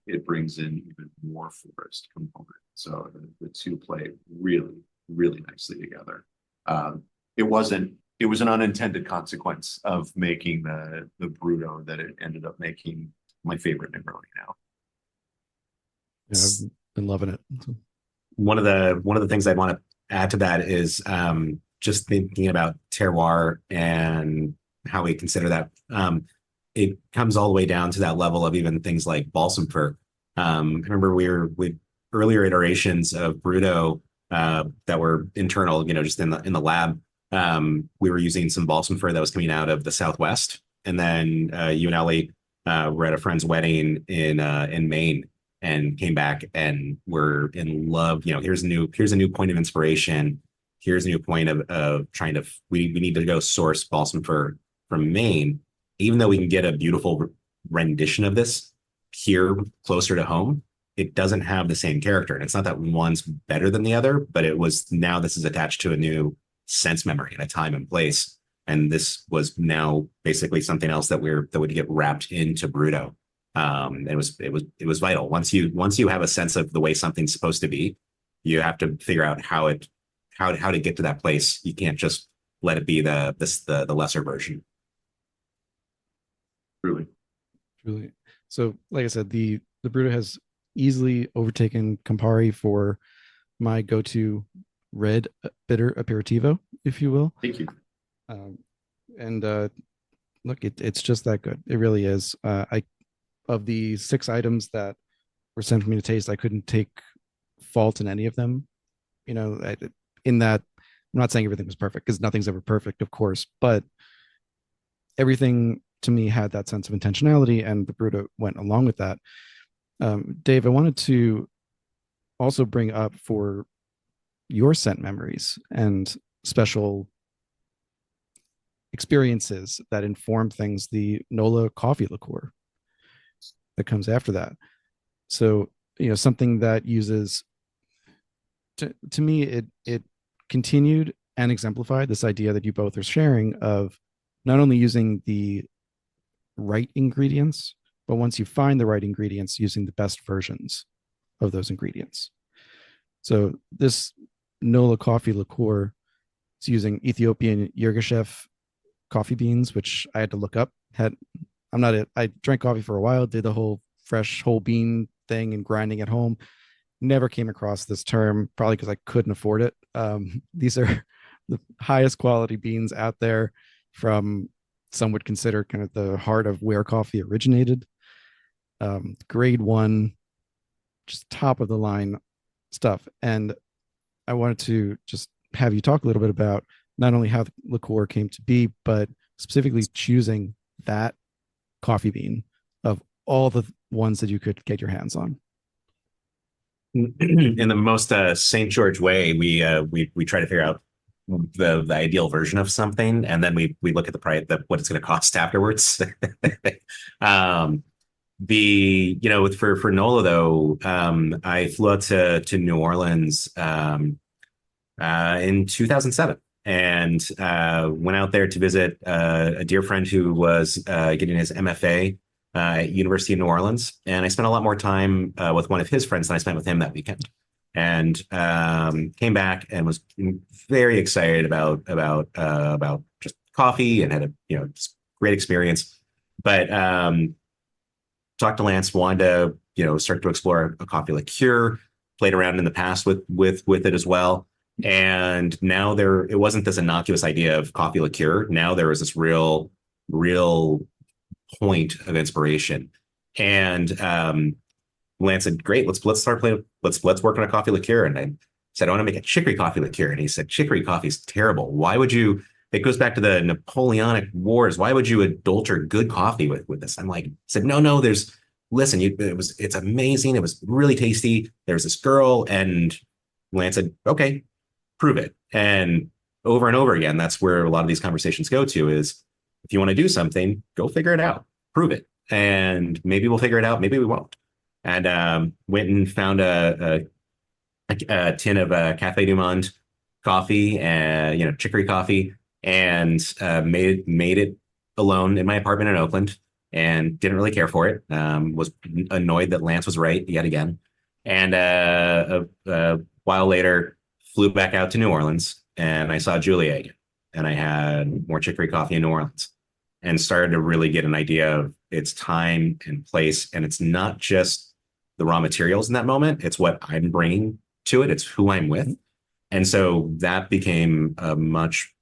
it brings in even more forest component. So the two play really, really nicely together. It was an unintended consequence of making the Bruto that it ended up making my favorite Negroni now. Yeah, I've been loving it. One of the things I want to add to that is just thinking about terroir and how we consider that. It comes all the way down to that level of even things like balsam fir. I remember with earlier iterations of Bruto that were internal, just in the lab. We were using some balsam fir that was coming out of the Southwest, and then you and Ellie were at a friend's wedding in Maine and came back and were in love. Here's a new point of inspiration. Here's a new point of trying to. We need to go source balsam fir from Maine. Even though we can get a beautiful rendition of this here closer to home, it doesn't have the same character. And it's not that one's better than the other, but now this is attached to a new sense memory and a time and place. And this was now basically something else that would get wrapped into Bruto. It was vital. Once you have a sense of the way something's supposed to be, you have to figure out how to get to that place. You can't just let it be the lesser version. Truly. So, like I said, the Bruto has easily overtaken Campari for my go-to red bitter aperitivo, if you will. Thank you. Look, it's just that good. It really is. Of the 6 items that were sent for me to taste, I couldn't take fault in any of them. In that, I'm not saying everything was perfect, because nothing's ever perfect, of course, but everything to me had that sense of intentionality, and the Bruto went along with that. Dave, I wanted to also bring up for your scent memories and special experiences that inform things, the NOLA Coffee Liqueur that comes after that. So, something that uses, to me, it continued and exemplified this idea that you both are sharing of not only using the right ingredients, but once you find the right ingredients, using the best versions of those ingredients. So this NOLA Coffee Liqueur is using Ethiopian Yirgacheffe coffee beans, which I had to look up. I drank coffee for a while, did the whole fresh whole bean thing and grinding at home. Never came across this term, probably because I couldn't afford it. These are the highest quality beans out there, from some would consider kind of the heart of where coffee originated. Grade 1, just top of the line stuff. And I wanted to just have you talk a little bit about not only how the liqueur came to be, but specifically choosing that coffee bean of all the ones that you could get your hands on. In the most St. George way, we try to figure out the ideal version of something, and then we look at the price, what it's going to cost afterwards. For NOLA though, I flew out to New Orleans in 2007 and went out there to visit a dear friend who was getting his MFA at University of New Orleans, and I spent a lot more time with one of his friends than I spent with him that weekend. And came back and was very excited about just coffee, and had a just great experience. But talked to Lance, wanted to start to explore a coffee liqueur, played around in the past with it as well. And now it wasn't this innocuous idea of coffee liqueur. Now there was this real point of inspiration. And Lance said, "Great, let's start playing. Let's work on a coffee liqueur." And I said, "I want to make a chicory coffee liqueur." And he said, "Chicory coffee is terrible. Why would you?" It goes back to the Napoleonic Wars. Why would you adulter good coffee with this? I'm like, said, no. Listen, it's amazing. It was really tasty. There was this girl, and Lance said, "Okay, prove it." And over again, that's where a lot of these conversations go to is, if you want to do something, go figure it out, prove it. And maybe we'll figure it out. Maybe we won't. And went and found a tin of Cafe du Monde coffee, and chicory coffee, and made it alone in my apartment in Oakland, and didn't really care for it. Was annoyed that Lance was right yet again. And a while later, flew back out to New Orleans, and I saw Julia again, and I had more chicory coffee in New Orleans, and started to really get an idea of its time and place. And it's not just the raw materials in that moment, it's what I'm bringing to it, it's who I'm with. And so that became a much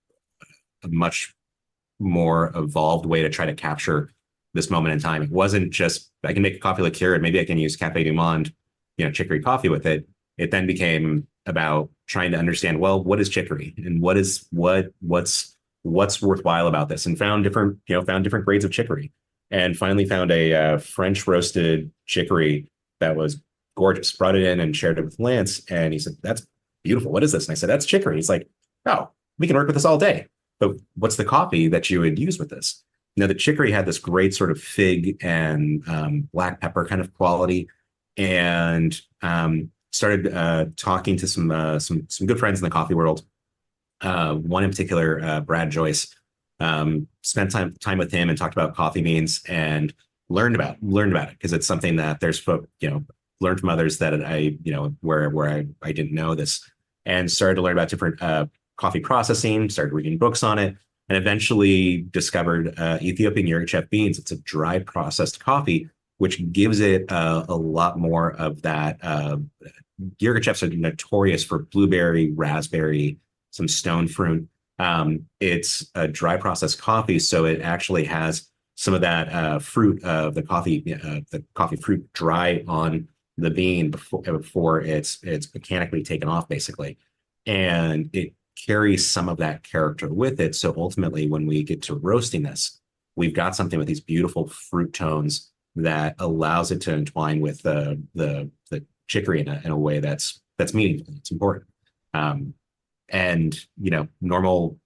more evolved way to try to capture this moment in time. It wasn't just, I can make a coffee liqueur and maybe I can use Cafe du Monde, chicory coffee with it. It then became about trying to understand, well, what is chicory, and what's worthwhile about this, and found different grades of chicory, and finally found a French roasted chicory that was gorgeous. Brought it in and shared it with Lance, and he said, "That's beautiful. What is this?" And I said, "That's chicory." He's like, "Oh, we can work with this all day. But what's the coffee that you would use with this?" Now, the chicory had this great sort of fig and black pepper kind of quality, and started talking to some good friends in the coffee world. One in particular, Brad Joyce. Spent time with him and talked about coffee beans, and learned about it, because it's something that there's learned from others that where I didn't know this, and started to learn about different coffee processing, started reading books on it, and eventually discovered Ethiopian Yirgacheffe beans. It's a dry processed coffee, which gives it a lot more of that. Yirgacheffes are notorious for blueberry, raspberry, some stone fruit. It's a dry processed coffee, so it actually has some of that fruit of the coffee fruit dry on the bean before it's mechanically taken off, basically, and it carries some of that character with it. So ultimately, when we get to roasting this, we've got something with these beautiful fruit tones that allows it to entwine with the chicory in a way that's meaningful. It's important. And normal,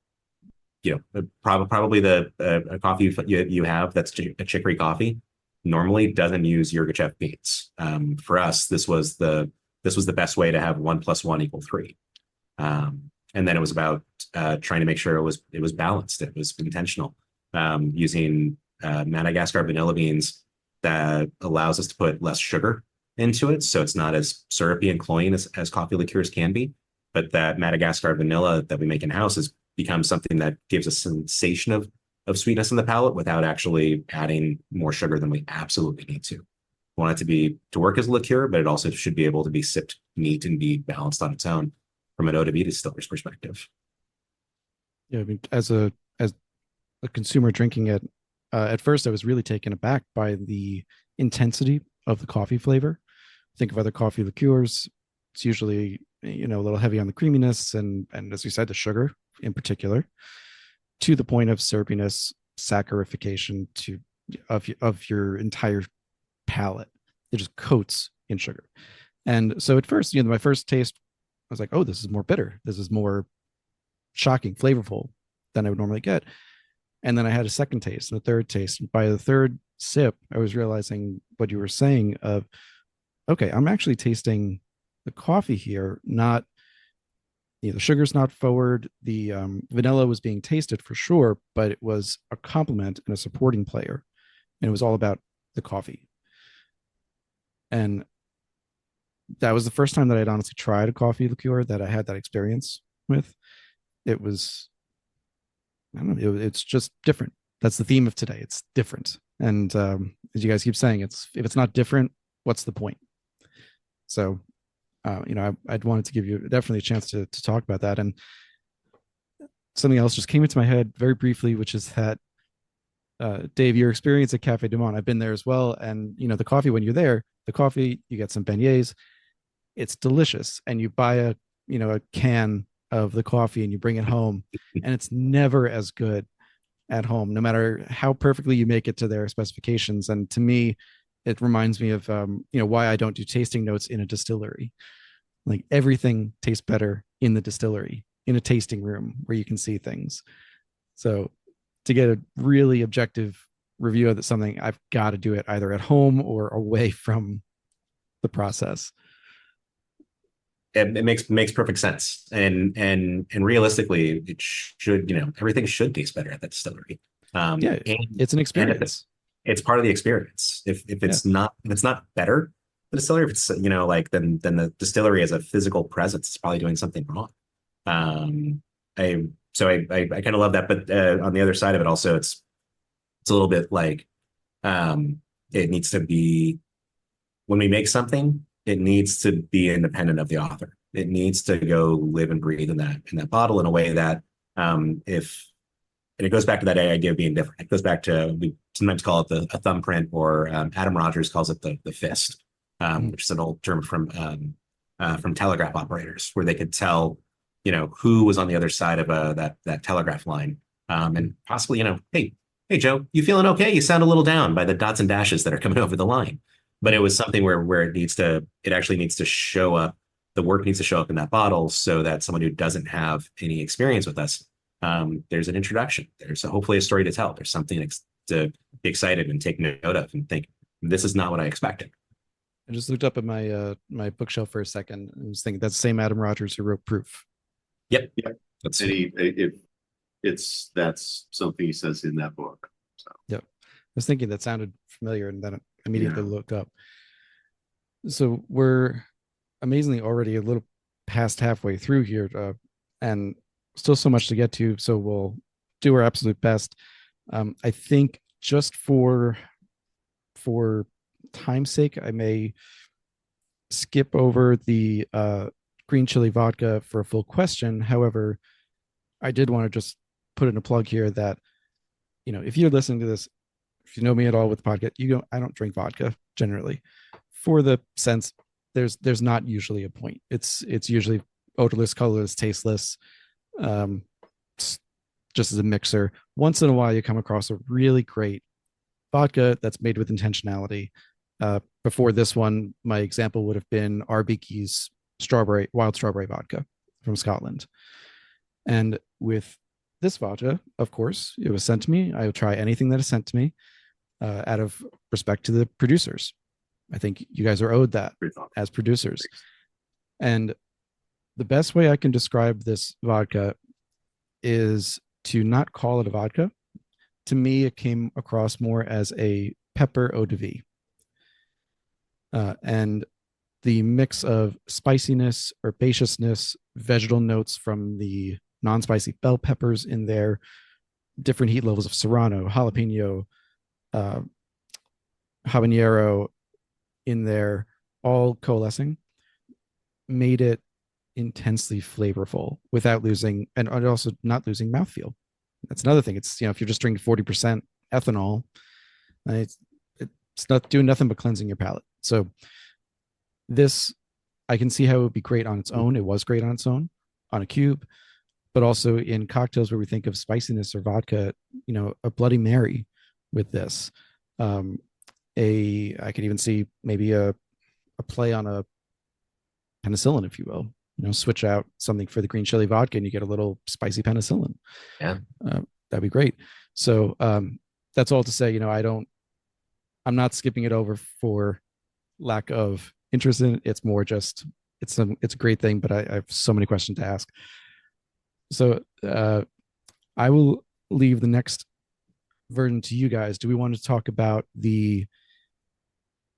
probably the coffee you have that's a chicory coffee normally doesn't use Yirgacheffe beans. For us, this was the best way to have 1 + 1 = 3. And then it was about trying to make sure it was balanced. It was intentional, using Madagascar vanilla beans that allows us to put less sugar into it, so it's not as syrupy and cloying as coffee liqueurs can be. But that Madagascar vanilla that we make in house has become something that gives a sensation of sweetness in the palate without actually adding more sugar than we absolutely need to. We want it to work as a liqueur, but it also should be able to be sipped neat and be balanced on its own from an eau-de-vies distiller's perspective. Yeah, I mean, as a consumer drinking it, at first I was really taken aback by the intensity of the coffee flavor. Think of other coffee liqueurs; it's usually a little heavy on the creaminess and as you said, the sugar in particular, to the point of syrupiness, saccharification of your entire palate. It just coats in sugar. And so at first, my first taste, I was like, oh, this is more bitter. This is more shocking, flavorful than I would normally get. And then I had a second taste and a third taste. And by the third sip, I was realizing what you were saying of, okay, I'm actually tasting the coffee here, not, the sugar's not forward. The vanilla was being tasted for sure, but it was a complement and a supporting player. And it was all about the coffee. And that was the first time that I'd honestly tried a coffee liqueur that I had that experience with. It was, I don't know, it's just different. That's the theme of today. It's different. And as you guys keep saying, if it's not different, what's the point? So, I'd wanted to give you definitely a chance to talk about that. And something else just came into my head very briefly, which is that, Dave, your experience at Cafe Du Monde, I've been there as well. And, the coffee, when you're there, you get some beignets, it's delicious. And you buy a can of the coffee and you bring it home, and it's never as good at home, no matter how perfectly you make it to their specifications. And to me, it reminds me of why I don't do tasting notes in a distillery. Like, everything tastes better in the distillery, in a tasting room where you can see things. So to get a really objective review of something, I've got to do it either at home or away from the process. It makes perfect sense, and realistically, it should, everything should taste better at that distillery. It's an experience. It's part of the experience. If it's not better, the distillery, if it's then the distillery as a physical presence is probably doing something wrong. I kind of love that, but on the other side of it, also it's a little bit like it needs to be, when we make something, it needs to be independent of the author. It needs to go live and breathe in that bottle in a way that and it goes back to that idea of being different. It goes back to, we sometimes call it a thumbprint, or Adam Rogers calls it the fist, which is an old term from telegraph operators, where they could tell, who was on the other side of that telegraph line, and possibly, hey Joe, you feeling okay? You sound a little down, by the dots and dashes that are coming over the line. But it was something where it actually needs to show up. The work needs to show up in that bottle, so that someone who doesn't have any experience with us, there's an introduction. There's hopefully a story to tell. There's something to be excited and take note of and think, this is not what I expected. I just looked up at my my bookshelf for a second and was thinking that's the same Adam Rogers who wrote Proof. Yep. That's something he says in that book. So. Yep. I was thinking that sounded familiar, and then I immediately looked up. So we're amazingly already a little past halfway through here, and still so much to get to. So we'll do our absolute best. I think just for time's sake, I may skip over the green chili vodka for a full question. However, I did want to just put in a plug here that, if you're listening to this, if you know me at all with the podcast, I don't drink vodka generally, for the sense there's not usually a point. It's usually odorless, colorless, tasteless, just as a mixer. Once in a while, you come across a really great vodka that's made with intentionality. Before this one, my example would have been RBK's wild strawberry vodka from Scotland. And with this vodka, of course, it was sent to me. I will try anything that is sent to me, out of respect to the producers. I think you guys are owed that as producers. And the best way I can describe this vodka is to not call it a vodka. To me, it came across more as a pepper eau-de-vie. And the mix of spiciness, herbaceousness, vegetal notes from the non-spicy bell peppers in there, different heat levels of serrano, jalapeno, habanero in there, all coalescing, made it intensely flavorful without losing, and also not losing mouthfeel. That's another thing. It's, if you're just drinking 40% ethanol, it's not doing nothing but cleansing your palate. So this, I can see how it would be great on its own. It was great on its own on a cube, but also in cocktails where we think of spiciness or vodka, a Bloody Mary with this. I could even see maybe a play on a penicillin, if you will, switch out something for the green chili vodka and you get a little spicy penicillin. Yeah. That'd be great. So that's all to say, I'm not skipping it over for lack of interest in it. It's more just, it's a great thing, but I have so many questions to ask. So I will leave the next version to you guys. Do we want to talk about the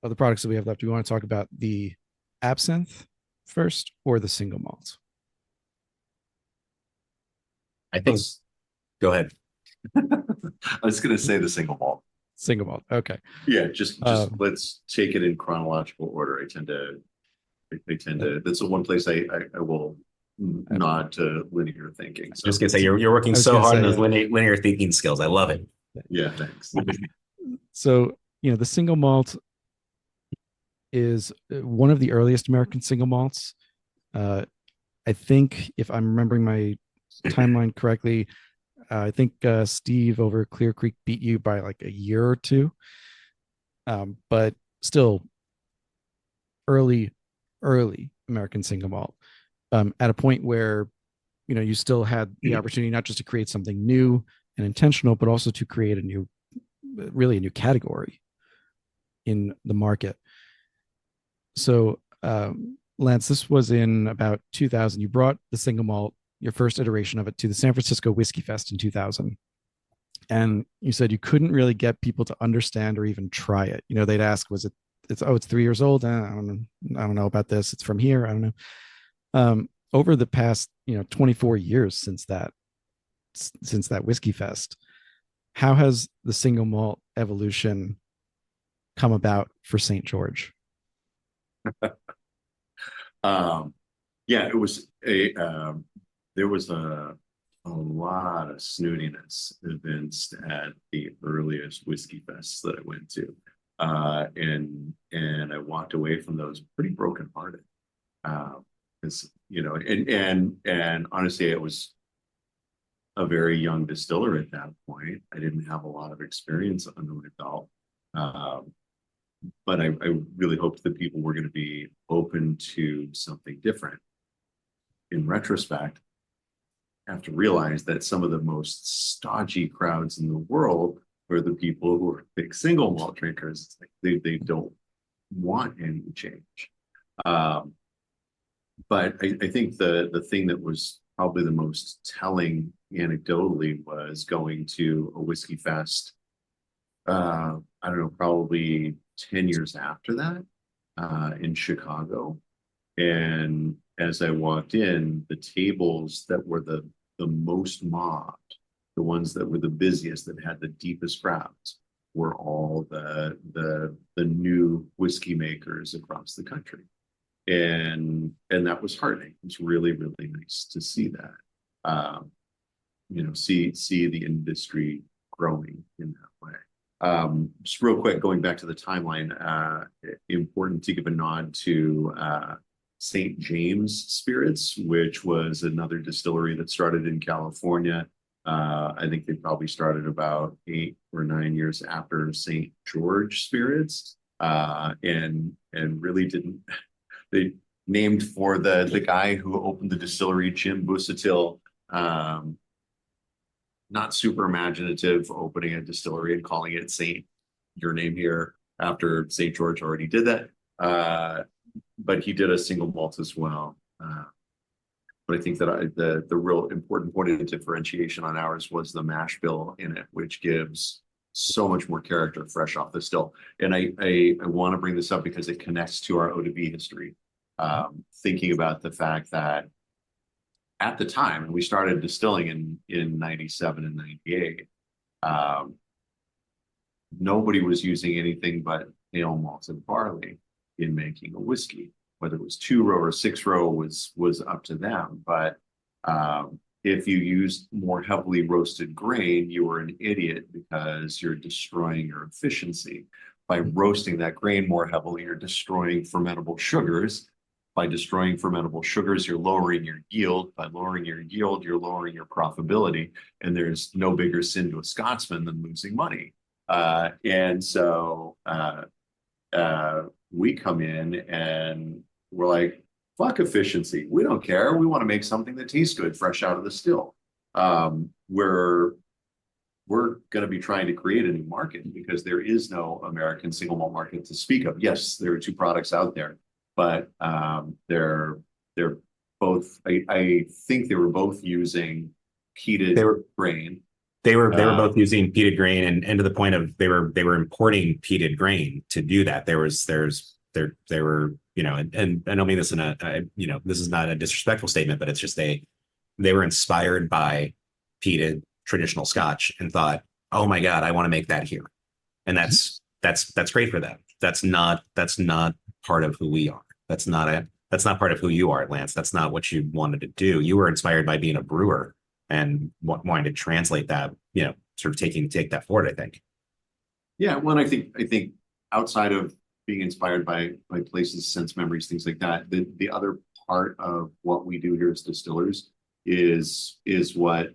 other products that we have left? Do we want to talk about the absinthe first or the single malt? I think, go ahead. I was going to say the single malt. Single malt. Okay. Yeah, just let's take it in chronological order. I tend to, that's the one place I will nod to linear thinking. So. Just gonna say you're working so hard on those linear thinking skills. I love it. Yeah, thanks. So, the single malt is one of the earliest American single malts. I think, if I'm remembering my timeline correctly, I think Steve over Clear Creek beat you by like a year or two. But still early American single malt, at a point where, you still had the opportunity not just to create something new and intentional, but also to create a new category in the market. So, Lance, this was in about 2000. You brought the single malt, your first iteration of it, to the San Francisco Whiskey Fest in 2000. And you said you couldn't really get people to understand or even try it. They'd ask, it's 3 years old. I don't know about this. It's from here. I don't know. Over the past, 24 years since that Whiskey Fest, how has the single malt evolution come about for St. George? It was there was a lot of snootiness events at the earliest Whiskey Fests that I went to. And I walked away from those pretty brokenhearted. Because, and honestly, I was a very young distiller at that point. I didn't have a lot of experience under my belt. But I really hoped that people were going to be open to something different. In retrospect, I have to realize that some of the most stodgy crowds in the world were the people who are big single malt drinkers. It's like they don't want any change. But I think the thing that was probably the most telling anecdotally was going to a whiskey fest. I don't know, probably 10 years after that, in Chicago. And as I walked in, the tables that were the most mobbed, the ones that were the busiest, that had the deepest crowds, were all the new whiskey makers across the country. And that was heartening. It's really, really nice to see that. See the industry growing in that way. Just real quick, going back to the timeline, important to give a nod to St. James Spirits, which was another distillery that started in California. I think they probably started about 8 or 9 years after St. George Spirits, and really didn't. They named for the guy who opened the distillery, Jim Busatil. Not super imaginative, opening a distillery and calling it Saint Your Name Here after St. George already did that. But he did a single malt as well. But I think that the real important point of differentiation on ours was the mash bill in it, which gives so much more character fresh off the still. And I want to bring this up because it connects to our eau-de-vie history. Thinking about the fact that at the time, and we started distilling in 97 and 98, nobody was using anything but pale malted barley in making a whiskey. Whether it was 2-row or 6-row was up to them. But if you used more heavily roasted grain, you were an idiot because you're destroying your efficiency. By roasting that grain more heavily, you're destroying fermentable sugars. By destroying fermentable sugars, you're lowering your yield. By lowering your yield, you're lowering your profitability. And there's no bigger sin to a Scotsman than losing money. And so we come in and we're like, fuck efficiency. We don't care. We want to make something that tastes good, fresh out of the still. We're going to be trying to create a new market because there is no American single malt market to speak of. Yes, there are two products out there, but they're both. I think they were both using peated grain. They were both using peated grain, and to the point of they were importing peated grain to do that. There were, and I don't mean this in this is not a disrespectful statement, but it's just they were inspired by peated traditional Scotch and thought, oh my God, I want to make that here. And that's great for them. That's not part of who we are. That's not part of who you are, Lance. That's not what you wanted to do. You were inspired by being a brewer and wanting to translate that, sort of take that forward, I think. Yeah. Well, I think outside of being inspired by places, sense memories, things like that, the other part of what we do here as distillers is what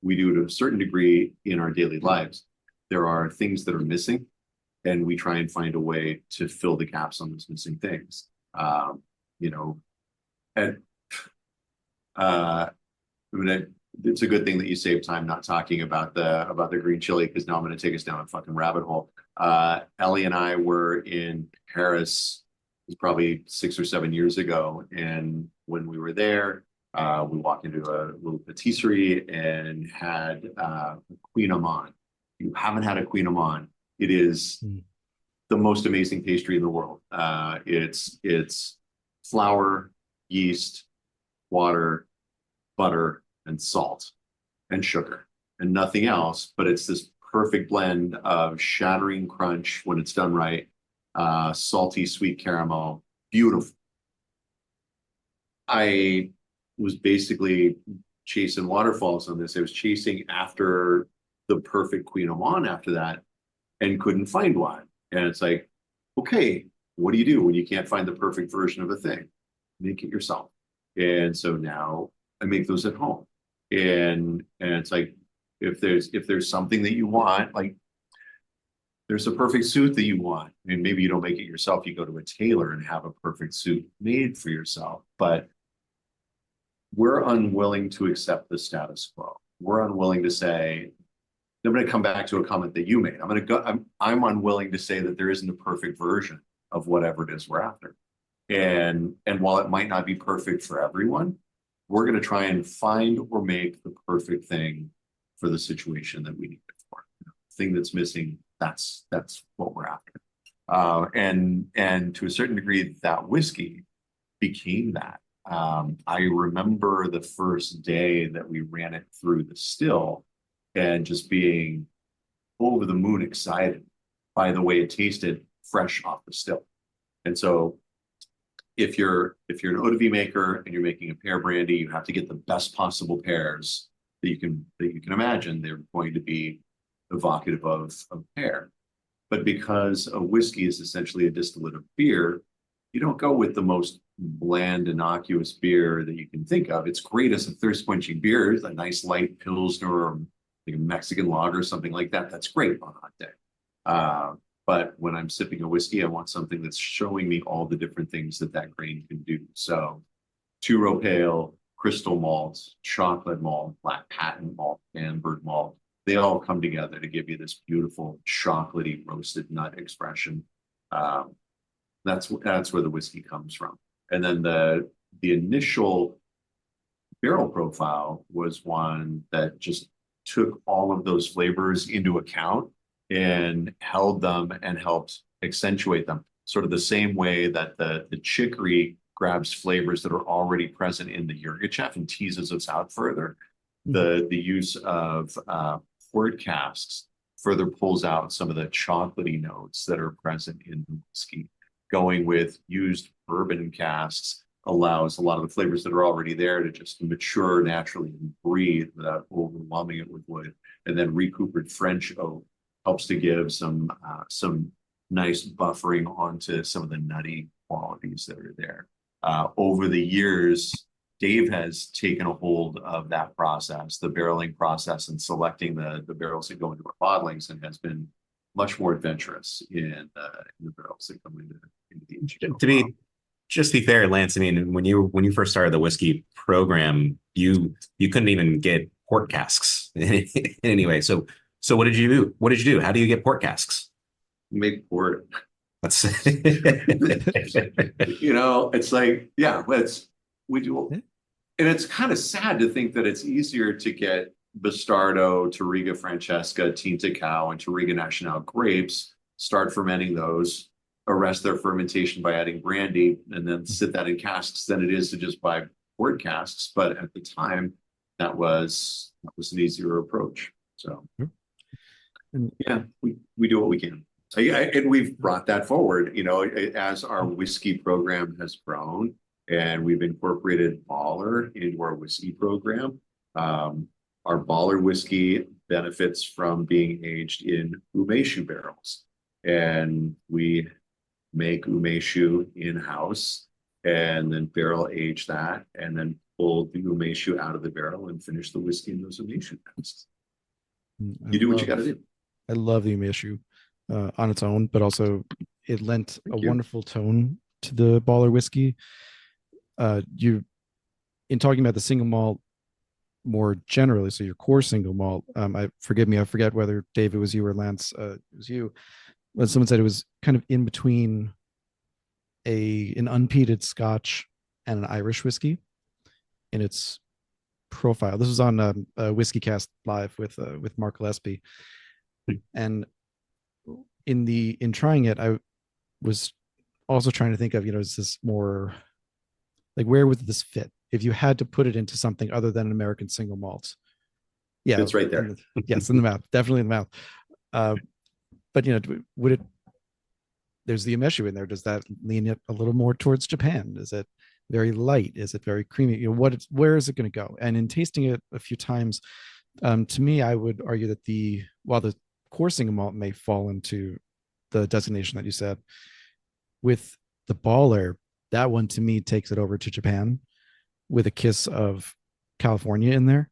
we do to a certain degree in our daily lives. There are things that are missing, and we try and find a way to fill the gaps on those missing things. It's a good thing that you save time not talking about the green chili, because now I'm going to take us down a fucking rabbit hole. Ellie and I were in Paris, it was probably 6 or 7 years ago, and when we were there, we walked into a little patisserie and had Queen Amman. If you haven't had a Queen Amman, it is the most amazing pastry in the world. It's flour, yeast, water, butter, and salt, and sugar, and nothing else. But it's this perfect blend of shattering crunch when it's done right, salty, sweet caramel, beautiful. I was basically chasing waterfalls on this. I was chasing after the perfect Queen Amman after that and couldn't find one. And it's like, okay, what do you do when you can't find the perfect version of a thing? Make it yourself. And so now I make those at home. And it's like, if there's something that you want, like there's a perfect suit that you want, and maybe you don't make it yourself, you go to a tailor and have a perfect suit made for yourself. But we're unwilling to accept the status quo. We're unwilling to say, I'm going to come back to a comment that you made. I'm unwilling to say that there isn't a perfect version of whatever it is we're after. And while it might not be perfect for everyone, we're going to try and find or make the perfect thing for the situation that we need it for. The thing that's missing, that's what we're after. And to a certain degree, that whiskey became that. I remember the first day that we ran it through the still and just being over the moon excited by the way it tasted fresh off the still. And so if you're an eau-de-vie maker and you're making a pear brandy, you have to get the best possible pears that you can imagine. They're going to be evocative of pear. But because a whiskey is essentially a distillate of beer, you don't go with the most bland, innocuous beer that you can think of. It's great as a thirst-quenching beer, a nice light Pilsner or like a Mexican lager or something like that. That's great on a hot day. But when I'm sipping a whiskey, I want something that's showing me all the different things that grain can do. So two-row pale, crystal malt, chocolate malt, black patent malt, ambered malt, they all come together to give you this beautiful chocolatey roasted nut expression. That's where the whiskey comes from. And then the initial barrel profile was one that just took all of those flavors into account and held them and helped accentuate them. Sort of the same way that the chicory grabs flavors that are already present in the Yirgacheffe and teases us out further. The use of port casks further pulls out some of the chocolatey notes that are present in the whiskey. Going with used bourbon casks allows a lot of the flavors that are already there to just mature naturally and breathe without overwhelming it with wood. And then recoopered French oak helps to give some nice buffering onto some of the nutty qualities that are there. Over the years, Dave has taken a hold of that process, the barreling process, and selecting the barrels that go into our bottlings, and has been much more adventurous in the barrels that come into the aging. just to be fair, Lance, I mean, when you first started the whiskey program, you couldn't even get port casks anyway. So what did you do? What did you do? How do you get port casks? Make port. Let's It's like, yeah, we do. And it's kind of sad to think that it's easier to get Bastardo, Touriga Francesca, Tinta Cow, and Touriga Nacional grapes, start fermenting those, arrest their fermentation by adding brandy, and then sit that in casks than it is to just buy port casks. But at the time, that was an easier approach. So, yeah, we do what we can. And we've brought that forward, as our whiskey program has grown, and we've incorporated Baller into our whiskey program. Our Baller whiskey benefits from being aged in umeshu barrels, and we make umeshu in-house and then barrel age that, and then pull the umeshu out of the barrel and finish the whiskey in those umeshu casks. You do what you got to do. I love the umeshu on its own, but also it lent wonderful tone to the Baller whiskey. In talking about the single malt more generally, so your core single malt, I forget whether Dave, it was you or Lance, it was you, when someone said it was kind of in between an unpeated Scotch and an Irish whiskey in its profile. This was on Whiskey Cast Live with Mark Gillespie, and in trying it, I was also trying to think of, is this more like, where would this fit if you had to put it into something other than an American single malt? Yeah, it's right there. Yes, in the mouth, definitely in the mouth. But would it? There's the umeshu in there. Does that lean it a little more towards Japan? Is it very light? Is it very creamy? Where is it going to go? And in tasting it a few times, to me, I would argue that while the core single malt may fall into the designation that you said, with the Baller, that one to me takes it over to Japan with a kiss of California in there.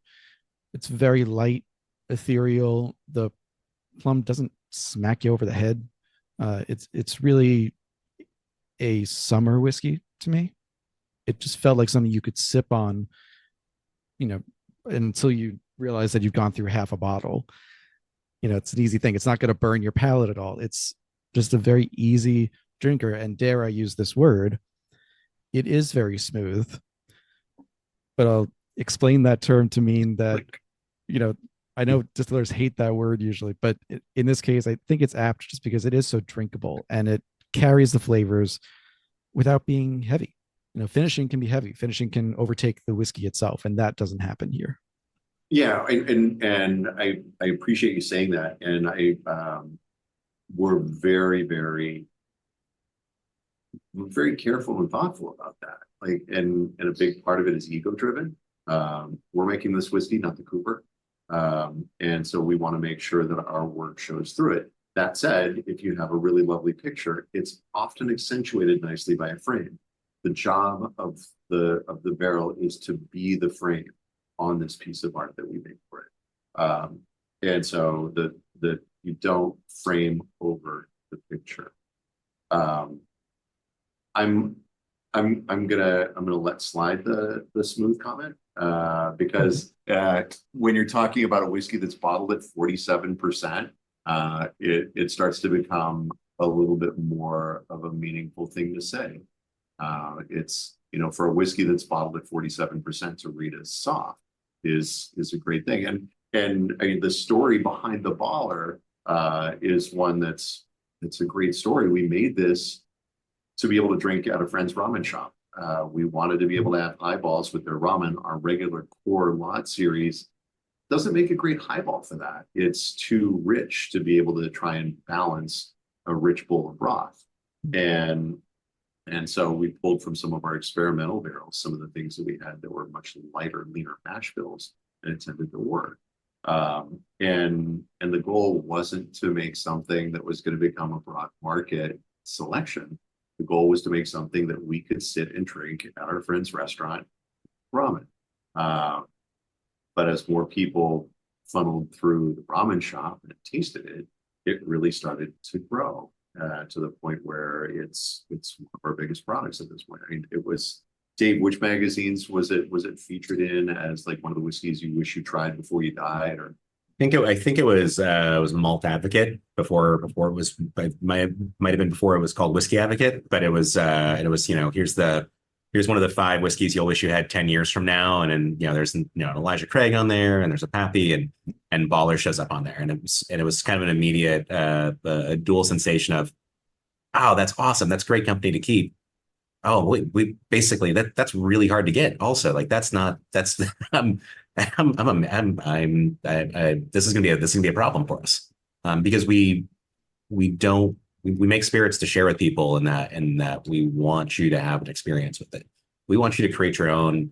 It's very light, ethereal. The plum doesn't smack you over the head. It's really a summer whiskey to me. It just felt like something you could sip on, until you realize that you've gone through half a bottle. It's an easy thing. It's not going to burn your palate at all. It's just a very easy drinker. And dare I use this word, it is very smooth. But I'll explain that term to mean that, I know distillers hate that word usually, but in this case, I think it's apt just because it is so drinkable and it carries the flavors without being heavy. Finishing can be heavy. Finishing can overtake the whiskey itself, and that doesn't happen here. Yeah, and I appreciate you saying that, and we're very, very, very careful and thoughtful about that. And a big part of it is ego driven. We're making this whiskey, not the Cooper, and so we want to make sure that our work shows through it. That said, if you have a really lovely picture, it's often accentuated nicely by a frame. The job of the barrel is to be the frame on this piece of art that we make for it. And so the you don't frame over the picture. I'm gonna let slide the smooth comment because when you're talking about a whiskey that's bottled at 47%, it starts to become a little bit more of a meaningful thing to say. It's for a whiskey that's bottled at 47% to read as soft is a great thing. And I mean, the story behind the Baller is one it's a great story. We made this to be able to drink at a friend's ramen shop. We wanted to be able to have highballs with their ramen. Our regular core lot series doesn't make a great highball for that. It's too rich to be able to try and balance a rich bowl of broth. And so we pulled from some of our experimental barrels, some of the things that we had that were much lighter, leaner mash bills, and it tended to work. And the goal wasn't to make something that was going to become a broad market selection. The goal was to make something that we could sit and drink at our friend's restaurant, ramen. But as more people funneled through the ramen shop and tasted it, it really started to grow. to the point where it's one of our biggest products at this point. I mean, it was Dave. Which magazines was it featured in as like one of the whiskeys you wish you tried before you died? Or I think it was Malt Advocate before it was, but might have been before it was called Whiskey Advocate, but it was here's one of the 5 whiskeys you'll wish you had 10 years from now. And then, there's, an Elijah Craig on there, and there's a Pappy, and Baller shows up on there. And it was kind of an immediate, a dual sensation of, oh, that's awesome. That's a great company to keep. Oh, we basically, that's really hard to get also. Like, this is going to be a problem for us. Because we make spirits to share with people, and that we want you to have an experience with it. We want you to create your own,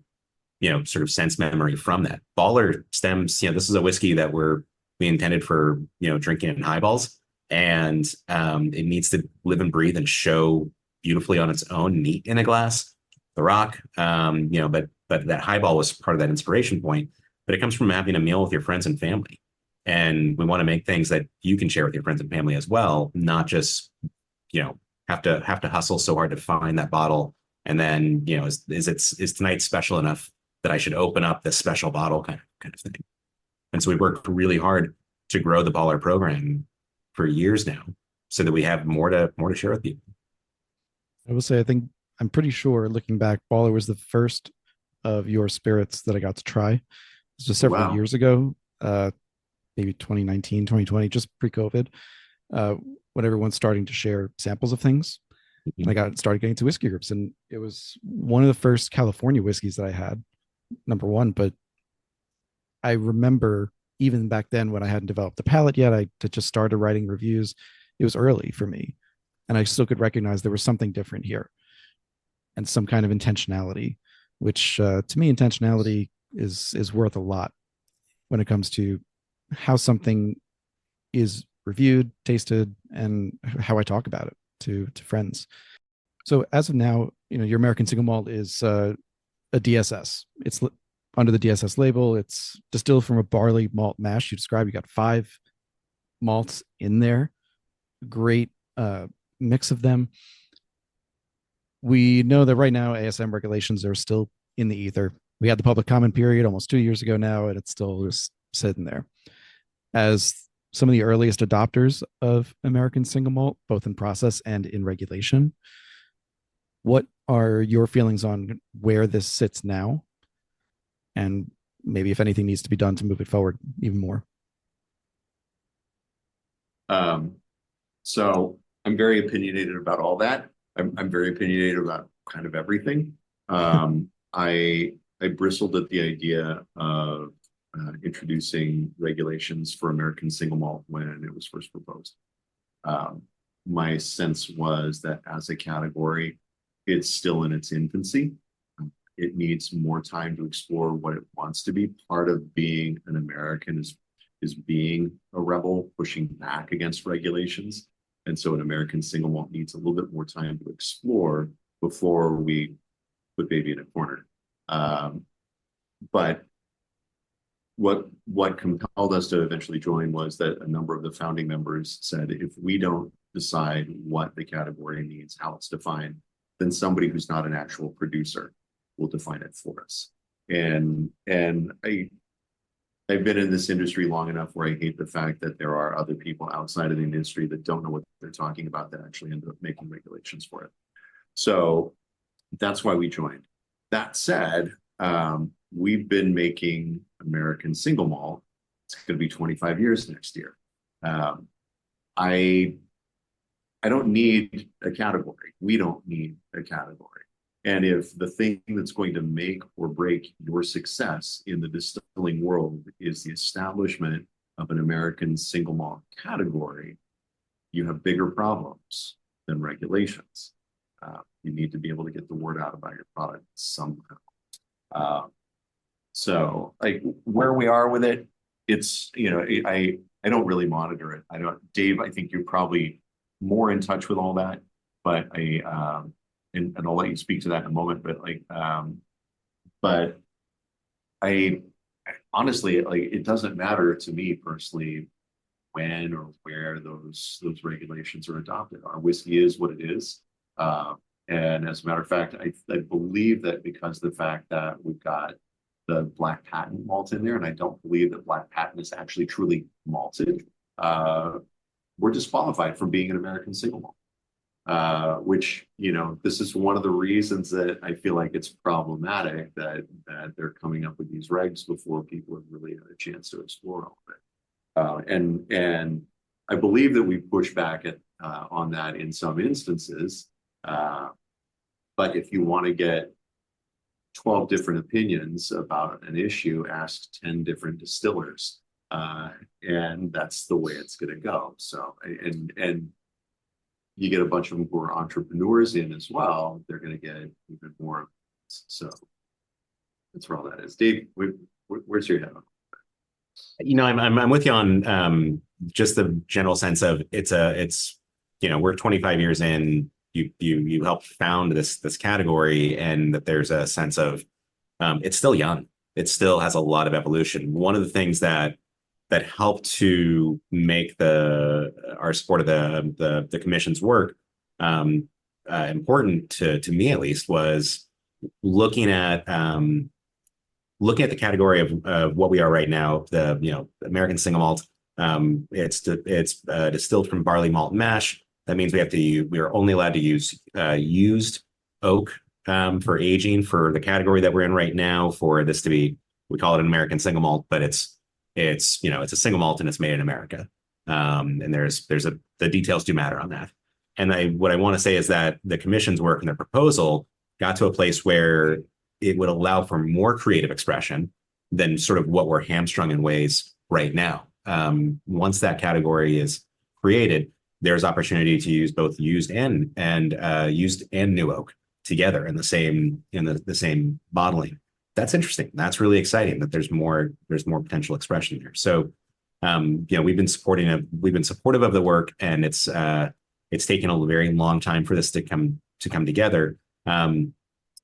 sort of sense memory from that. Baller stems, this is a whiskey that we intended for, drinking in highballs, and it needs to live and breathe and show beautifully on its own, neat in a glass. The Rock, but that highball was part of that inspiration point. But it comes from having a meal with your friends and family. And we want to make things that you can share with your friends and family as well, not just, have to hustle so hard to find that bottle. And then, is tonight special enough that I should open up this special bottle kind of thing. And so we worked really hard to grow the Baller program for years now, so that we have more to share with people. I will say, I'm pretty sure, looking back, Baller was the first of your spirits that I got to try. It was just several years ago. Maybe 2019, 2020, just pre-COVID, when everyone's starting to share samples of things. And I started getting to whiskey groups, and it was one of the first California whiskeys that I had, number one. But I remember even back then, when I hadn't developed the palate yet, I just started writing reviews. It was early for me, and I still could recognize there was something different here, and some kind of intentionality, which to me, intentionality is worth a lot when it comes to how something is reviewed, tasted, and how I talk about it to friends. So as of now, your American Single Malt is a DSS. It's under the DSS label. It's distilled from a barley malt mash. You described, you got 5 malts in there. Great mix of them. We know that right now ASM regulations are still in the ether. We had the public comment period almost 2 years ago now, and it's still just sitting there. As some of the earliest adopters of American Single Malt, both in process and in regulation, what are your feelings on where this sits now, and maybe if anything needs to be done to move it forward even more? So I'm very opinionated about all that. I'm very opinionated about kind of everything. I bristled at the idea of introducing regulations for American Single Malt when it was first proposed. My sense was that as a category, it's still in its infancy. It needs more time to explore what it wants to be. Part of being an American is being a rebel, pushing back against regulations. And so an American Single Malt needs a little bit more time to explore before we put baby in a corner. But what compelled us to eventually join was that a number of the founding members said, if we don't decide what the category needs, how it's defined, then somebody who's not an actual producer will define it for us. And I've been in this industry long enough where I hate the fact that there are other people outside of the industry that don't know what they're talking about that actually end up making regulations for it. So that's why we joined. That said, we've been making American Single Malt. It's going to be 25 years next year. I don't need a category. We don't need a category. And if the thing that's going to make or break your success in the distilling world is the establishment of an American Single Malt category, you have bigger problems than regulations. You need to be able to get the word out about your product somehow. So like where we are with it, it's, I don't really monitor it. Dave, I think you're probably more in touch with all that, but and I'll let you speak to that in a moment, but I honestly, like, it doesn't matter to me personally when or where those regulations are adopted. Our whiskey is what it is. And as a matter of fact, I believe that because of the fact that we've got the black patent malt in there, and I don't believe that black patent is actually truly malted, we're disqualified from being an American single malt. Which, this is one of the reasons that I feel like it's problematic that they're coming up with these regs before people have really had a chance to explore all of it. And I believe that we push back on that in some instances. But if you want to get 12 different opinions about an issue, ask 10 different distillers. And that's the way it's going to go. So, and you get a bunch of them who are entrepreneurs in as well, they're going to get even more. So that's where all that is. Dave, where's your head on? I'm with you on just the general sense of we're 25 years in. You helped found this category, and that there's a sense of it's still young. It still has a lot of evolution. One of the things that helped to make our support of the commission's work important to me, at least, was looking at the category of what we are right now. The American single malt. It's distilled from barley malt mash. That means we are only allowed to use used oak for aging for the category that we're in right now. For this to be, we call it an American single malt, but it's a single malt and it's made in America. And the details do matter on that. And what I want to say is that the commission's work and the proposal got to a place where it would allow for more creative expression than sort of what we're hamstrung in ways right now. Once that category is created, there's opportunity to use both used and new oak together in the same bottling. That's interesting. That's really exciting that there's more potential expression here. So, we've been supportive of the work, and it's taken a very long time for this to come together. And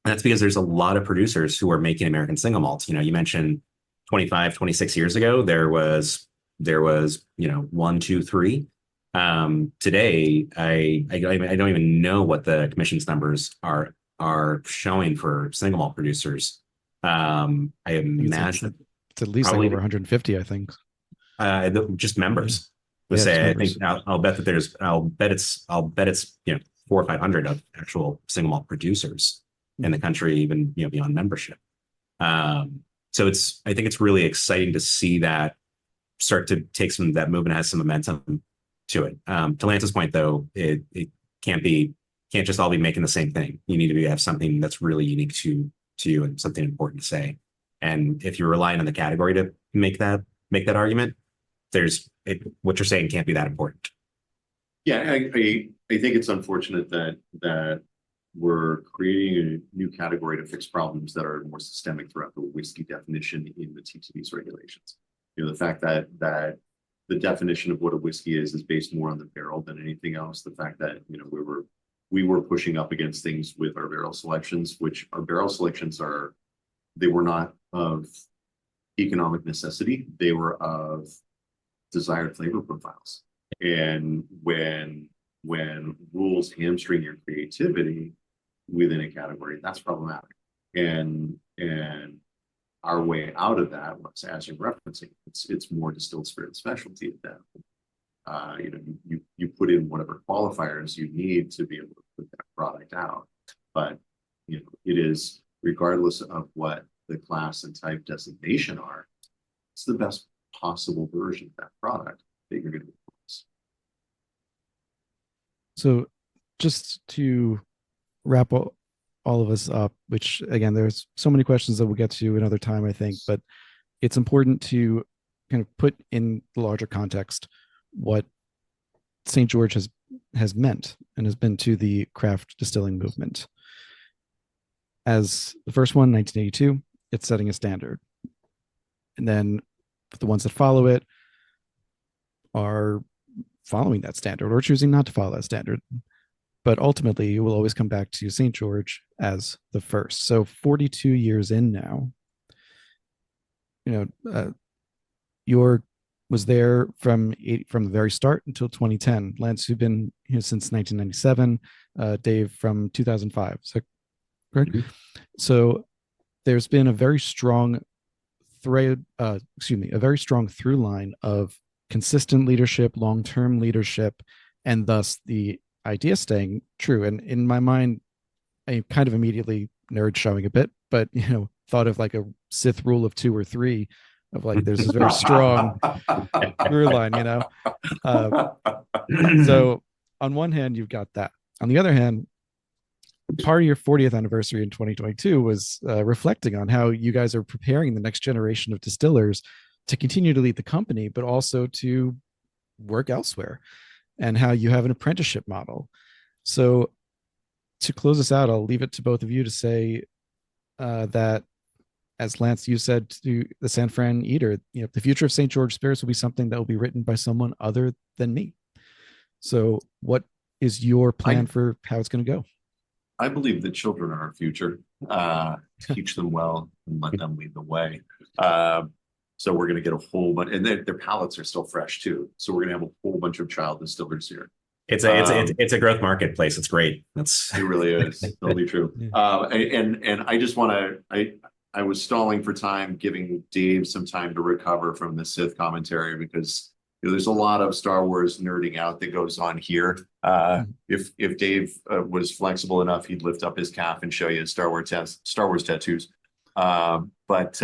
that's because there's a lot of producers who are making American single malts. You mentioned 25, 26 years ago, there was 1, 2, 3. Today, I don't even know what the commission's numbers are showing for single malt producers. I imagine it's at least like over 150, I think. Just members. Yeah, I think I'll bet it's 400 or 500 of actual single malt producers in the country, even beyond membership. So I think it's really exciting to see that start to take that movement has some momentum to it. To Lance's point, though, it can't just all be making the same thing. You need to have something that's really unique to you and something important to say. And if you're relying on the category to make that argument, what you're saying can't be that important. Yeah, I think it's unfortunate that we're creating a new category to fix problems that are more systemic throughout the whiskey definition in the TTB's regulations. The fact that the definition of what a whiskey is based more on the barrel than anything else. The fact that we were pushing up against things with our barrel selections, which our barrel selections they were not of economic necessity. They were of desired flavor profiles. And when rules hamstring your creativity within a category, that's problematic. And our way out of that was, as you're referencing, it's more distilled spirit specialty at that. You put in whatever qualifiers you need to be able to put that product out. But it is, regardless of what the class and type designation are, it's the best possible version of that product that you're going to use. So just to wrap all of us up, which again, there's so many questions that we'll get to another time, I think, but it's important to kind of put in the larger context what St. George has meant and has been to the craft distilling movement. As the first one, 1982, it's setting a standard. And then the ones that follow it are following that standard or choosing not to follow that standard. But ultimately, you will always come back to St. George as the first. So 42 years in now, your was there from the very start until 2010. Lance, you've been here since 1997. Dave from 2005. So correct. Mm-hmm. So there's been a very strong a very strong through line of consistent leadership, long-term leadership, and thus the idea staying true. And in my mind, I kind of immediately nerd showing a bit, but thought of like a Sith rule of 2 or 3 of like there's this very strong through line, so on one hand you've got that. On the other hand, part of your 40th anniversary in 2022 was reflecting on how you guys are preparing the next generation of distillers to continue to lead the company, but also to work elsewhere, and how you have an apprenticeship model. So to close us out, I'll leave it to both of you to say that, as Lance, you said to the San Fran Eater, the future of St. George Spirits will be something that will be written by someone other than me. So what is your plan for how it's going to go? I believe that children are our future. Teach them well and let them lead the way. So we're going to get a whole bunch, and their palates are still fresh too. So we're going to have a whole bunch of child distillers here. It's a growth marketplace. It's great. It really is. Totally true. And I just want to, I was stalling for time, giving Dave some time to recover from the Sith commentary, because there's a lot of Star Wars nerding out that goes on here. If Dave was flexible enough, he'd lift up his calf and show you Star Wars tattoos. But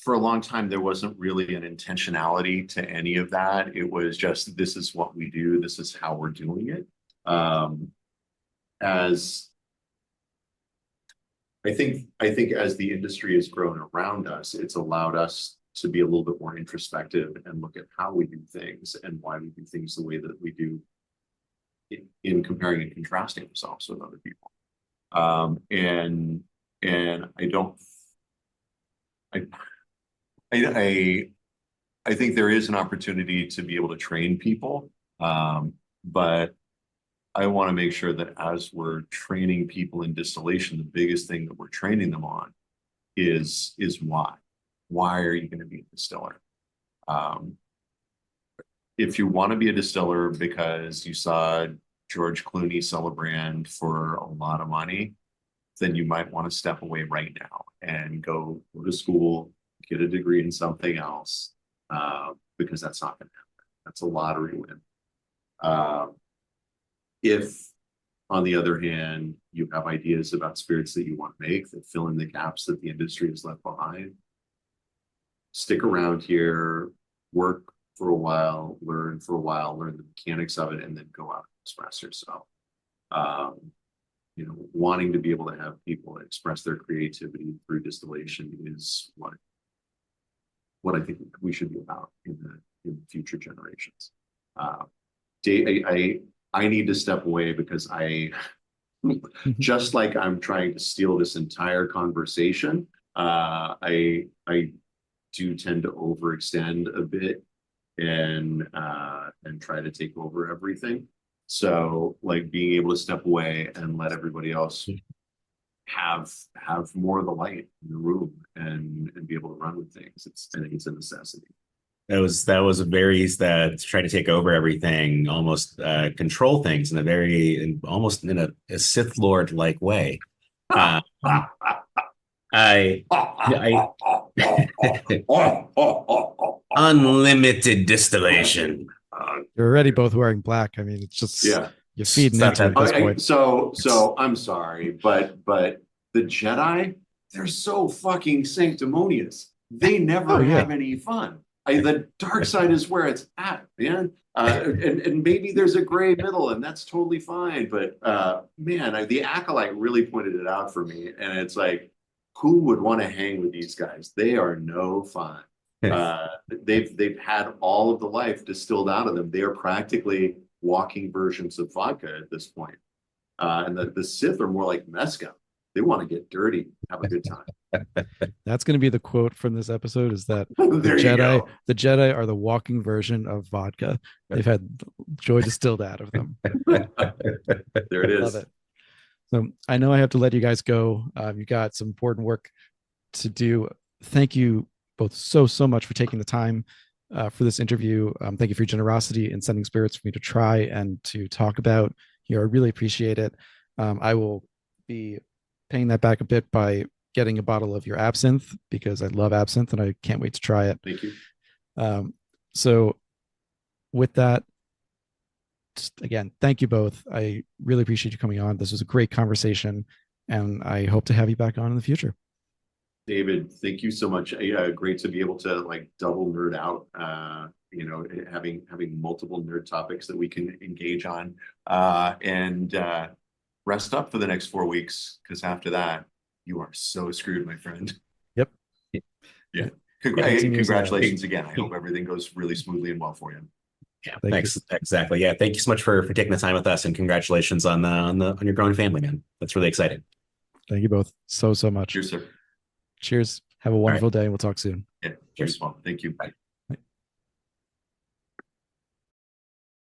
for a long time, there wasn't really an intentionality to any of that. It was just, this is what we do. This is how we're doing it. As I think as the industry has grown around us, it's allowed us to be a little bit more introspective and look at how we do things and why we do things the way that we do in comparing and contrasting ourselves with other people. And I think there is an opportunity to be able to train people, but I want to make sure that as we're training people in distillation, the biggest thing that we're training them on is why. Why are you going to be a distiller? If you want to be a distiller because you saw George Clooney sell a brand for a lot of money, then you might want to step away right now and go to school, get a degree in something else, because that's not going to happen. That's a lottery win. If, on the other hand, you have ideas about spirits that you want to make that fill in the gaps that the industry has left behind, stick around here, work for a while, learn the mechanics of it, and then go out and express yourself. Wanting to be able to have people express their creativity through distillation is what I think we should be about in the future generations. I need to step away because just like I'm trying to steal this entire conversation, I do tend to overextend a bit and try to take over everything. So like being able to step away and let everybody else have more of the light in the room and be able to run with things. I think it's a necessity. That was trying to take over everything, almost control things almost in a Sith Lord like way. Unlimited distillation. You're already both wearing black. I mean, it's just you're feeding into it at this point. So I'm sorry, but the Jedi, they're so fucking sanctimonious. They never have any fun. The dark side is where it's at, man. And maybe there's a gray middle, and that's totally fine. But man, the acolyte really pointed it out for me, and it's like, who would want to hang with these guys? They are no fun. They've had all of the life distilled out of them. They are practically walking versions of vodka at this point. And the Sith are more like mezcal. They want to get dirty, have a good time. That's going to be the quote from this episode: is that the Jedi are the walking version of vodka. They've had joy distilled out of them. There it is. Love it. So I know I have to let you guys go. You got some important work to do. Thank you both so much for taking the time for this interview. Thank you for your generosity in sending spirits for me to try and to talk about here. I really appreciate it. I will be paying that back a bit by getting a bottle of your absinthe, because I love absinthe and I can't wait to try it. Thank you. So with that, just again, thank you both. I really appreciate you coming on. This was a great conversation, and I hope to have you back on in the future. David, thank you so much. Great to be able to like double nerd out, having multiple nerd topics that we can engage on, and rest up for the next 4 weeks, because after that, you are so screwed, my friend. Yep. Yeah. Congratulations again. I hope everything goes really smoothly and well for you. Yeah, thanks. Exactly. Yeah, thank you so much for taking the time with us, and congratulations on your growing family, man. That's really exciting. Thank you both so much. Cheers, sir. Cheers. Have a wonderful day, and we'll talk soon. Yeah. Cheers, Paul. Thank you. Bye.